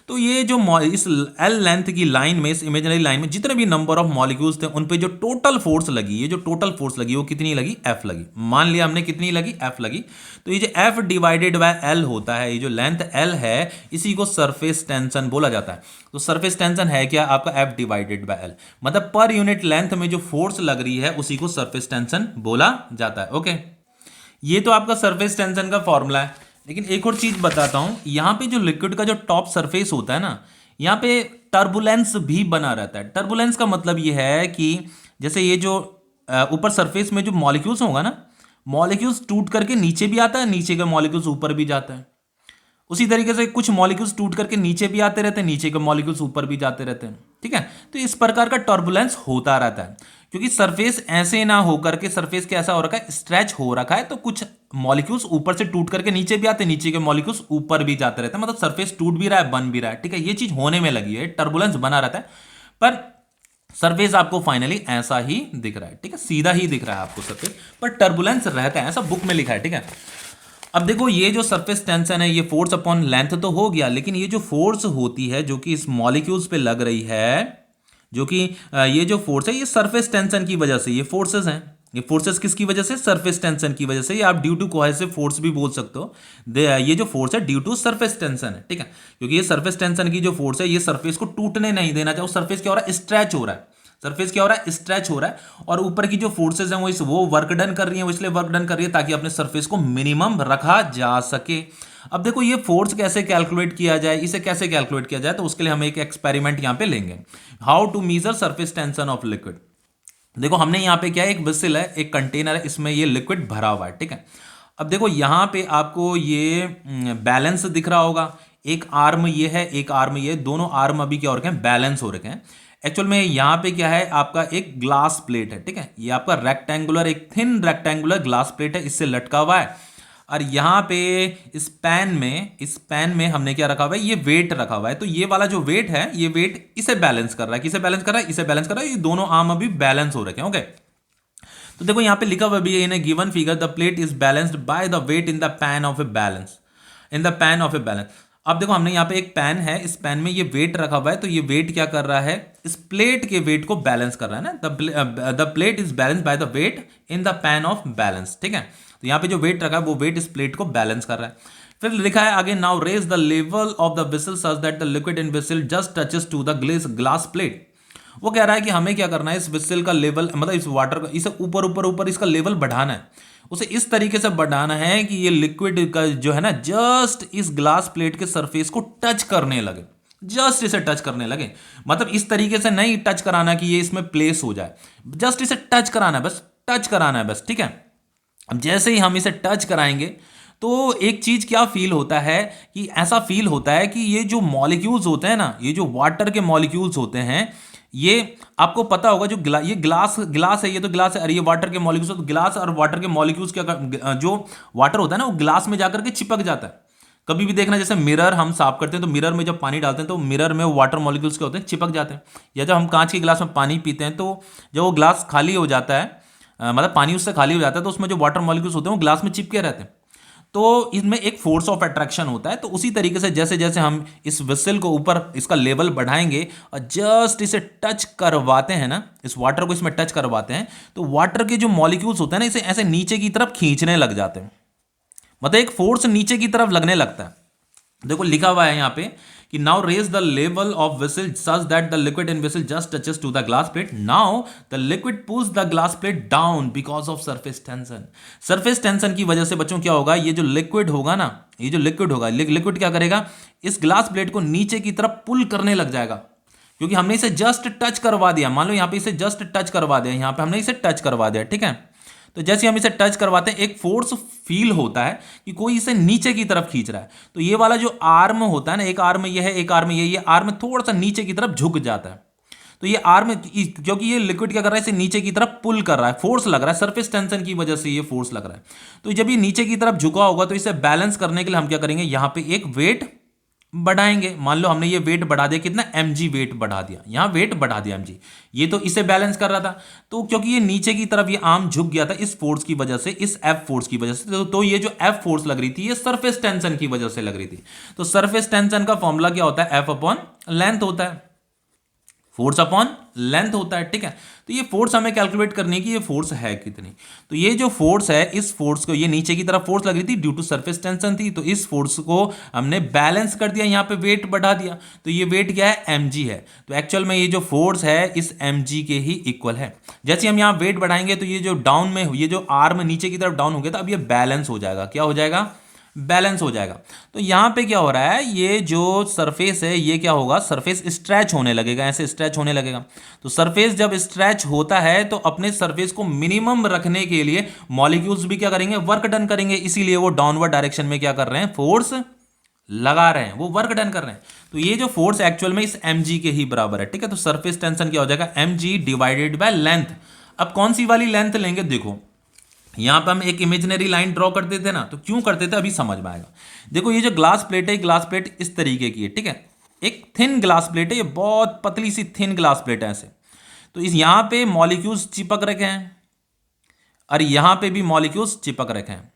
तो ये जो इस एल लेंथ की लाइन में, इस इमेजिनरी लाइन में जितने भी नंबर ऑफ मॉलिक्यूल्स थे उन पे जो टोटल फोर्स लगी, ये जो टोटल फोर्स लगी वो कितनी लगी, एफ लगी। मान लिया हमने कितनी लगी, एफ लगी। तो ये जो एफ डिवाइडेड बाय एल होता है, ये जो लेंथ एल है इसी को सरफेस टेंशन बोला जाता है। तो सरफेस टेंशन है क्या, आपका एफ डिवाइडेड बाय एल, मतलब पर यूनिट लेंथ में जो फोर्स लग रही है उसी को सरफेस टेंशन बोला जाता है। ओके, ये तो आपका सरफेस टेंशन का फॉर्मूला है। लेकिन एक और चीज बताता हूं, यहां पे जो लिक्विड का जो टॉप सरफेस होता है ना, यहां पे टर्बुलेंस भी बना रहता है। टर्बुलेंस का मतलब ये है कि जैसे ये जो ऊपर सरफेस में जो मॉलिक्यूल्स होगा ना, मॉलिक्यूल्स टूट करके नीचे भी आता है, नीचे के मॉलिक्यूल्स ऊपर भी जाता है। उसी तरीके से कुछ मॉलिक्यूल्स टूट करके नीचे भी आते रहते हैं, नीचे के मॉलिक्यूल्स ऊपर भी जाते रहते हैं। ठीक है, तो इस प्रकार का टर्बुलेंस होता रहता है, क्योंकि सरफेस ऐसे ना होकर के, सरफेस कैसा हो रखा है, स्ट्रेच हो रखा है, तो कुछ मॉलिक्यूल्स ऊपर से टूट करके नीचे भी आते हैं, नीचे के मॉलिक्यूल्स ऊपर भी जाते रहते हैं, मतलब सरफेस टूट भी रहा है, बन भी रहा है। ठीक है, ये चीज होने में लगी है, टर्बुलेंस बना रहता है, पर सरफेस आपको फाइनली ऐसा ही दिख रहा है। ठीक है, सीधा ही दिख रहा है आपको सरफेस, पर टर्बुलेंस रहता है, ऐसा बुक में लिखा है। ठीक है, अब देखो ये जो सरफेस टेंशन है, ये फोर्स अपॉन लेंथ तो हो गया, लेकिन ये जो फोर्स होती है जो कि इस मॉलिक्यूल्स पे लग रही है, जो कि ये जो फोर्स है ये सरफेस टेंशन की वजह से, ये फोर्सेस हैं, ये फोर्सेस किसकी वजह से? सरफेस टेंशन की वजह से, या आप ड्यू टू कोहेसिव फोर्स भी बोल सकते हो। ये जो फोर्स है ड्यू टू सरफेस टेंशन है, ठीक है, क्योंकि ये सरफेस टेंशन की जो फोर्स है ये सरफेस को टूटने नहीं देना चाहिए। सरफेस क्या हो रहा है? स्ट्रेच हो रहा है। सरफेस क्या हो रहा है? स्ट्रेच हो रहा है। और ऊपर की जो फोर्सेज हैं वो वर्क डन कर रही हैं, वो इसलिए वर्क डन कर रही है ताकि अपने सरफेस को मिनिमम रखा जा सके। अब देखो ये फोर्स कैसे कैलकुलेट किया जाए, इसे कैसे कैलकुलेट किया जाए, तो उसके लिए हम एक एक्सपेरिमेंट यहां पे लेंगे। How to measure surface tension of liquid. देखो हमने यहाँ पे क्या है, एक वेसल है, एक कंटेनर है, इसमें ये लिक्विड भरा हुआ है, ठीक है। अब देखो यहाँ पे आपको ये बैलेंस दिख रहा होगा। एक आर्म ये है, एक आर्म ये, दोनों आर्म अभी क्या हो रखे हैं? बैलेंस हो रखे हैं। एक्चुअल में यहाँ पे क्या है, आपका एक ग्लास प्लेट है, ठीक है, ये आपका रेक्टेंगुलर, एक थिन रेक्टेंगुलर ग्लास प्लेट है, इससे लटका हुआ है। और यहाँ पे इस पैन में हमने क्या रखा हुआ है? ये वेट रखा हुआ है। तो ये वाला जो वेट है, ये वेट इसे बैलेंस कर रहा है। किसे बैलेंस कर रहा है? इसे बैलेंस कर रहा है। ये दोनों आर्म अभी बैलेंस हो रखे हैं, ओके। तो देखो यहाँ पे लिखा हुआ भी है, in a given figure the plate is balanced by the weight in the pan of a balance, in the pan of a balance. अब देखो हमने यहाँ पे एक पैन है, इस पैन में ये वेट रखा हुआ है, तो ये वेट क्या कर रहा है? इस प्लेट के वेट को बैलेंस कर रहा है ना। The plate is balance by the weight in the pan of balance, ठीक है। तो यहाँ पे जो वेट रखा है वो वेट इस प्लेट को बैलेंस कर रहा है। फिर लिखा है आगे, now raise the level of the vessel such that the liquid in vessel just touches to the glass plate. वो कह रहा है कि हमें क्या करना है, इस वेसल का लेवल, मतलब इस वाटर का, इसे ऊपर ऊपर ऊपर इसका लेवल बढ़ाना है। उसे इस तरीके से बढ़ाना है कि ये लिक्विड का जो है ना, जस्ट इस ग्लास प्लेट के सरफेस को टच करने लगे, जस्ट इसे टच करने लगे। मतलब इस तरीके से नहीं टच कराना कि ये इसमें प्लेस हो जाए, जस्ट इसे टच कराना है, बस टच कराना है, बस, ठीक है। अब जैसे ही हम इसे टच कराएंगे तो एक चीज क्या फील होता है कि ऐसा फील होता है कि ये जो मॉलिक्यूल्स होते हैं ना, ये जो वाटर के मॉलिक्यूल्स होते हैं, ये आपको पता होगा, जो ये ग्लास ग्लास है, ये तो ग्लास है, और ये वाटर के मॉलिक्यूल्स, तो ग्लास और वाटर के मॉलिक्यूल्स क्या, जो वाटर होता है ना वो ग्लास में जाकर के चिपक जाता है। कभी भी देखना, जैसे मिरर हम साफ करते हैं तो मिरर में जब पानी डालते हैं तो मिरर में वाटर मॉलिक्यूल्स क्या होते हैं? चिपक जाते हैं। या जब हम कांच के गिलास में पानी पीते हैं तो जब वो ग्लास खाली हो जाता है, मतलब पानी उससे खाली हो जाता है, तो उसमें जो वाटर मॉलिक्यूल्स होते हैं वो ग्लास में चिपके रहते हैं। तो इसमें एक फोर्स ऑफ अट्रैक्शन होता है। तो उसी तरीके से जैसे जैसे हम इस वेसल को ऊपर इसका लेवल बढ़ाएंगे और जस्ट इसे टच करवाते हैं ना, इस वाटर को इसमें टच करवाते हैं, तो वाटर के जो मॉलिक्यूल्स होते हैं ना, इसे ऐसे नीचे की तरफ खींचने लग जाते हैं। मतलब एक फोर्स नीचे की तरफ लगने लगता है। देखो लिखा हुआ है यहाँ पे कि now raise the level of vessel such that the liquid in vessel just touches to the glass plate. Now the liquid pulls the glass plate down because of surface tension. Surface tension की वजह से बच्चों क्या होगा, ये जो liquid होगा ना, ये जो लिक्विड होगा, लिक्विड क्या करेगा, इस ग्लास प्लेट को नीचे की तरफ पुल करने लग जाएगा, क्योंकि हमने इसे जस्ट टच करवा दिया। मान लो यहाँ पे इसे जस्ट टच करवा दिया, यहाँ पे हमने इसे टच करवा दिया, ठीक है। तो जैसे हम इसे टच करवाते हैं एक फोर्स फील होता है कि कोई इसे नीचे की तरफ खींच रहा है। तो ये वाला जो आर्म होता है ना, एक आर्म ये है, एक आर्म ये आर्म थोड़ा सा नीचे की तरफ झुक जाता है। तो ये आर्म, क्योंकि ये लिक्विड क्या कर रहा है, इसे नीचे की तरफ पुल कर रहा है, फोर्स लग रहा है, सरफेस टेंशन की वजह से ये फोर्स लग रहा है। तो जब ये नीचे की तरफ झुका होगा तो इसे बैलेंस करने के लिए हम क्या करेंगे, यहां पे एक वेट बढ़ाएंगे। मान लो हमने ये वेट बढ़ा दिया, कितना, mg वेट बढ़ा दिया, यहां वेट बढ़ा दिया mg। ये तो इसे बैलेंस कर रहा था, तो क्योंकि ये नीचे की तरफ ये आर्म झुक गया था इस फोर्स की वजह से, इस F फोर्स की वजह से, तो ये जो F फोर्स लग रही थी ये सरफेस टेंशन की वजह से लग रही थी। तो सरफेस टेंशन का फॉर्मूला क्या होता है, F अपॉन लेंथ होता है, फोर्स अपॉन लेंथ होता है, ठीक है। तो ये फोर्स हमें कैलकुलेट करनी है कि ये फोर्स है कितनी। तो ये जो फोर्स है, इस फोर्स को, ये नीचे की तरफ फोर्स लग रही थी ड्यू टू सरफेस टेंशन थी, तो इस फोर्स को हमने बैलेंस कर दिया, यहाँ पे वेट बढ़ा दिया। तो ये वेट क्या है, mg है। तो एक्चुअल में ये जो फोर्स है इस mg के ही इक्वल है। जैसे हम यहाँ वेट बढ़ाएंगे तो ये जो डाउन में, ये जो आर्म नीचे की तरफ डाउन हो गया था, अब ये बैलेंस हो जाएगा। क्या हो जाएगा, बैलेंस हो जाएगा। तो यहां पे क्या हो रहा है, ये जो सरफेस है ये क्या होगा, सरफेस स्ट्रेच होने लगेगा, ऐसे स्ट्रेच होने लगेगा। तो सरफेस जब स्ट्रेच होता है तो अपने सरफेस को मिनिमम रखने के लिए मॉलिक्यूल्स भी क्या करेंगे, वर्क डन करेंगे। इसीलिए वो डाउनवर्ड डायरेक्शन में क्या कर रहे हैं, फोर्स लगा रहे हैं, वो वर्क डन कर रहे हैं। तो ये जो फोर्स एक्चुअल में इस mg के ही बराबर है, ठीक है। तो सरफेस टेंशन क्या हो जाएगा, mg डिवाइडेड बाय लेंथ। अब कौन सी वाली लेंथ लेंगे, देखो यहां पर हम एक इमेजिनरी लाइन ड्रॉ करते थे ना, तो क्यों करते थे अभी समझ में आएगा। देखो ये जो ग्लास प्लेट है, ग्लास प्लेट इस तरीके की है, ठीक है। एक थिन ग्लास प्लेट है, ये बहुत पतली सी थिन ग्लास प्लेट है ऐसे। तो इस यहां पे मॉलिक्यूल्स चिपक रखे हैं और यहां पे भी मॉलिक्यूल्स चिपक रखे हैं।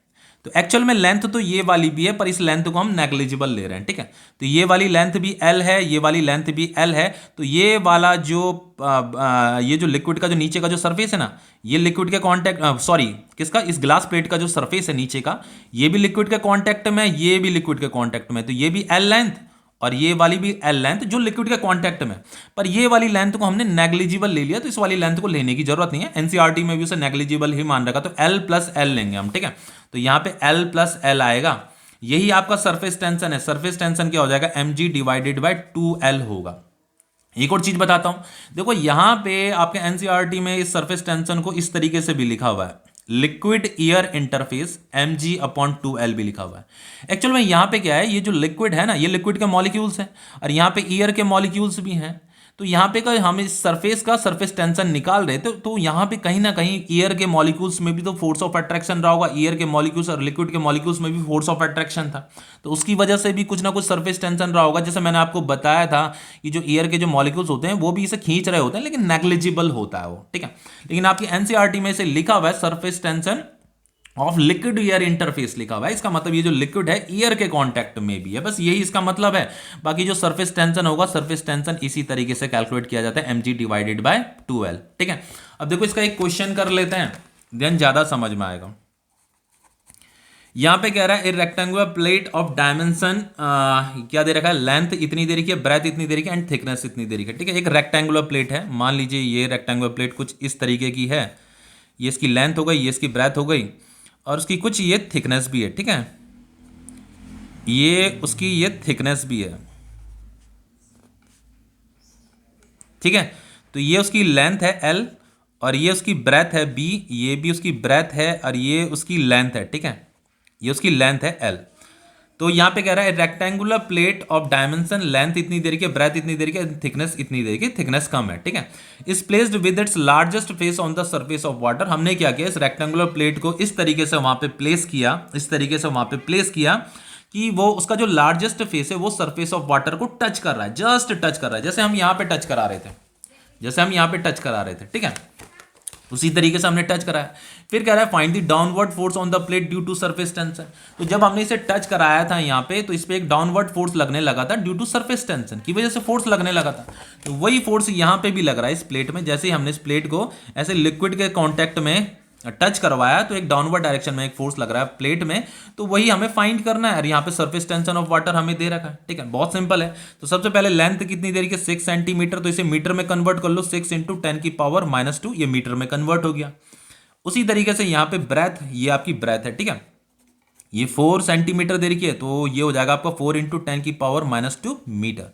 तो एक्चुअल में लेंथ तो ये वाली भी है, पर इस लेंथ को हम नेग्लिजिबल ले रहे हैं, ठीक है। तो ये वाली लेंथ भी एल है, ये वाली लेंथ भी एल है। तो ये वाला जो ये जो लिक्विड का जो नीचे का जो सरफेस है ना, ये लिक्विड के कांटेक्ट, सॉरी किसका, इस ग्लास प्लेट का जो सरफेस है नीचे का, ये भी लिक्विड के कांटेक्ट में, ये भी लिक्विड के कांटेक्ट में। तो ये भी एल लेंथ और ये वाली भी एल लेंथ जो लिक्विड के कांटेक्ट में। पर ये वाली लेंथ को हमने नेग्लिजिबल ले लिया, तो इस वाली लेंथ को लेने की जरूरत नहीं है। एनसीईआरटी में भी उसे नेग्लिजिबल ही मान रखा, तो एल प्लस एल लेंगे हम, ठीक है। तो यहां पे एल प्लस एल आएगा, यही आपका सरफेस टेंशन है। सरफेस टेंशन क्या हो जाएगा, mg डिवाइडेड बाय 2l होगा। एक और चीज बताता हूं, देखो यहां पे आपके एनसीईआरटी में इस सरफेस टेंशन को इस तरीके से भी लिखा हुआ है, लिक्विड ईयर इंटरफेस mg/2l भी लिखा हुआ है। एक्चुअल में यहां पे क्या है, ये जो लिक्विड है ना, ये लिक्विड के मॉलिक्यूल्स हैं और यहां पे ईयर के मॉलिक्यूल्स भी हैं। तो यहां पे हम इस सरफेस का सरफेस टेंशन निकाल रहे थे, तो यहां पे कहीं ना कहीं ईयर के मॉलिक्यूल्स में भी तो फोर्स ऑफ अट्रैक्शन रहा होगा। ईयर के मॉलिक्यूल्स और लिक्विड के मॉलिक्यूल्स में भी फोर्स ऑफ अट्रैक्शन था, तो उसकी वजह से भी कुछ ना कुछ सरफेस टेंशन रहा होगा। जैसे मैंने आपको बताया था कि जो ईयर के जो मॉलिक्यूल्स होते हैं वो भी इसे खींच रहे होते हैं, लेकिन नेग्लिजिबल होता है वो, ठीक है। लेकिन आपकी एनसीईआरटी में इसे लिखा हुआ है surface tension of liquid year interface लिखा हुआ है। इसका मतलब ये जो लिक्विड है ईयर के कांटेक्ट में भी है, बस यही इसका मतलब है। बाकी जो सरफेस टेंशन होगा, सरफेस टेंशन इसी तरीके से कैलकुलेट किया जाता है, mg डिवाइडेड बाय 2l, ठीक है। अब देखो इसका एक क्वेश्चन कर लेते हैं, देन ज्यादा समझ में आएगा। यहां पे कह रहा है ए रेक्टेंगुलर प्लेट ऑफ डायमेंशन क्या दे रखा है, लेंथ इतनी दे रखी है, ब्रेथ इतनी दे रखी है एंड थिकनेस इतनी दे रखी है, ठीक है। एक रेक्टेंगुलर प्लेट है, मान लीजिए ये रेक्टेंगुलर प्लेट कुछ इस तरीके की है, ये इसकी लेंथ हो गई, ये इसकी ब्रेथ हो गई और उसकी कुछ ये थिकनेस भी है, ठीक है। ये उसकी ये थिकनेस भी है, ठीक है। तो ये उसकी लेंथ है L और ये उसकी ब्रेथ है B, ये भी उसकी ब्रेथ है और ये उसकी लेंथ है, ठीक है। ये उसकी लेंथ है L। तो यहां पे कह रहा है rectangular plate of dimension, length इतनी देर की, ब्रेथ इतनी देर की, थिकनेस इतनी देर की, थिकनेस कम है, ठीक है। Is placed with its largest face on the surface of water. हमने क्या किया, इस रेक्टेंगुलर प्लेट को इस तरीके से वहां पे प्लेस किया, इस तरीके से वहां पे प्लेस किया कि वो उसका जो लार्जेस्ट फेस है वो सरफेस ऑफ वाटर को टच कर रहा है, जस्ट टच कर रहा है, जैसे हम यहां पे टच करा रहे थे, जैसे हम यहां पे टच करा रहे थे, ठीक है। उसी तरीके से हमने टच कराया। फिर कह रहा है find the downward force on the plate due to surface tension. तो जब हमने इसे टच कराया था यहाँ पे, तो इस पे एक डाउनवर्ड फोर्स लगने लगा था ड्यू टू सरफेस टेंशन की वजह से फोर्स लगने लगा था। तो वही फोर्स यहाँ पे भी लग रहा है इस प्लेट में। जैसे ही हमने इस प्लेट को ऐसे लिक्विड के कॉन्टेक्ट में टच करवाया तो एक डाउनवर्ड डायरेक्शन में एक फोर्स लग रहा है प्लेट में, तो वही हमें फाइंड करना है। और यहाँ पे सरफेस टेंशन ऑफ वाटर हमें दे रखा है, ठीक है, बहुत सिंपल है। तो सबसे पहले लेंथ कितनी देर की, 6 सेंटीमीटर, तो इसे मीटर में कन्वर्ट कर लो, 6 इंटू 10⁻², ये मीटर में कन्वर्ट हो गया। उसी तरीके से यहाँ पे ब्रेथ, ये आपकी ब्रेथ है, ठीक है, ये 4 सेंटीमीटर दे रखी है, तो ये हो जाएगा आपका 4 इंटू 10⁻², मीटर।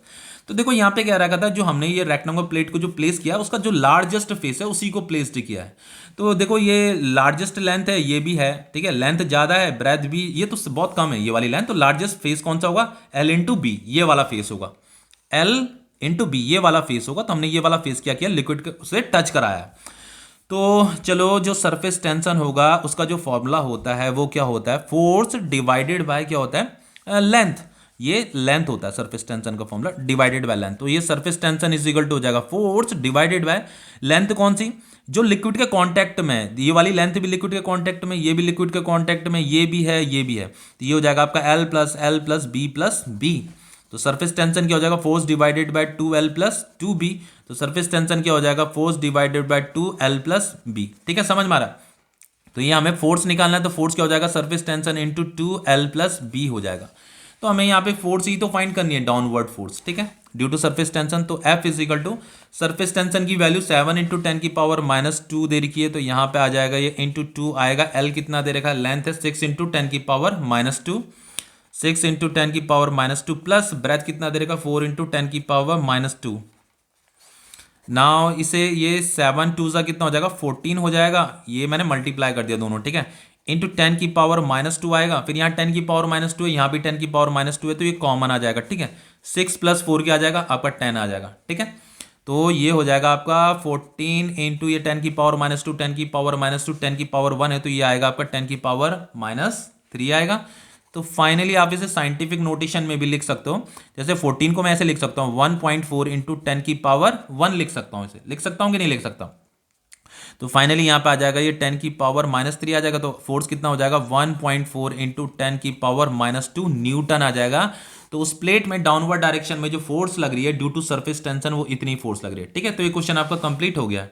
तो देखो यहाँ पे क्या रखा था, जो हमने ये रेक्टेंगुलर प्लेट को जो प्लेस किया, उसका जो लार्जेस्ट फेस है उसी को प्लेस्ड किया है। तो देखो ये लार्जेस्ट लेंथ है, ये भी है, ठीक है, लेंथ ज्यादा है, ब्रेथ भी, ये तो बहुत कम है ये वाली लेंथ। तो लार्जेस्ट फेस कौन सा होगा, L इंटू बी, ये वाला फेस होगा, L इंटू बी, ये वाला फेस होगा। तो हमने ये वाला फेस क्या किया, लिक्विड से टच कराया। तो चलो, जो सरफेस टेंशन होगा उसका जो फॉर्मूला होता है वो क्या होता है, फोर्स डिवाइडेड बाय क्या होता है, लेंथ। ये लेंथ होता है सरफेस टेंशन का फॉर्मूला, डिवाइडेड बाय लेंथ। तो ये surface tension is equal to हो जाएगा फोर्स डिवाइडेड बाय लेंथ, कौन सी, जो लिक्विड के कांटेक्ट में, ये वाली लेंथ भी लिक्विड के कांटेक्ट में, ये भी लिक्विड के कांटेक्ट में, ये भी है, ये भी है। तो ये हो जाएगा आपका L plus B plus B। तो सरफेस टेंशन क्या हो जाएगा, force divided by 2L plus 2B। तो सरफेस टेंशन क्या हो जाएगा, force divided by 2L plus B, ठीक है, समझ में आ रहा है। तो ये हमें फोर्स निकालना है, तो फोर्स क्या हो जाएगा, surface tension into 2L plus B हो जाएगा। तो हमें यहाँ पे फोर्स ही तो फाइंड करनी है, डाउनवर्ड फोर्स, ठीक है, ड्यू टू सरफेस टेंशन। तो F is equal to surface tension की वैल्यू 7 इंटू 10⁻² दे रखी है, तो यहाँ पे आ जाएगा ये इंटू 2 आएगा। L कितना दे रखा है, लेंथ है 6 इंटू 10⁻², 6 इंटू 10⁻² प्लस ब्रेथ कितना दे रखा, 4 इंटू 10⁻²। नाउ इसे ये 7 2 सा कितना हो जाएगा, 14 हो जाएगा। ये मैंने मल्टीप्लाई कर दिया दोनों, ठीक है, इंटू 10⁻² आएगा। फिर यहाँ 10⁻² है, यहाँ भी 10⁻² है, तो ये कॉमन आ जाएगा, ठीक है। 6 प्लस 4 क्या आ जाएगा, आपका 10 आ जाएगा, ठीक है। तो ये हो जाएगा आपका 14 इंटू ये 10⁻², 10⁻², 10⁻1 है, तो ये आएगा आपका 10⁻³ आएगा। तो फाइनली आप इसे साइंटिफिक नोटेशन में भी लिख सकते हो। जैसे 14 को मैं ऐसे लिख सकता हूँ 1.4 इंटू 10⁻1 लिख सकता हूँ, इसे लिख सकता हूँ कि नहीं लिख सकता। तो फाइनली यहाँ पे आ जाएगा ये 10 की पावर -3 आ जाएगा, तो फोर्स कितना हो जाएगा 1.4 इंटू 10 की पावर -2 न्यूटन आ जाएगा। तो उस प्लेट में डाउनवर्ड डायरेक्शन में जो फोर्स लग रही है ड्यू टू सरफेस टेंशन वो इतनी फोर्स लग रही है। ठीक है, तो ये क्वेश्चन आपका कंप्लीट हो गया।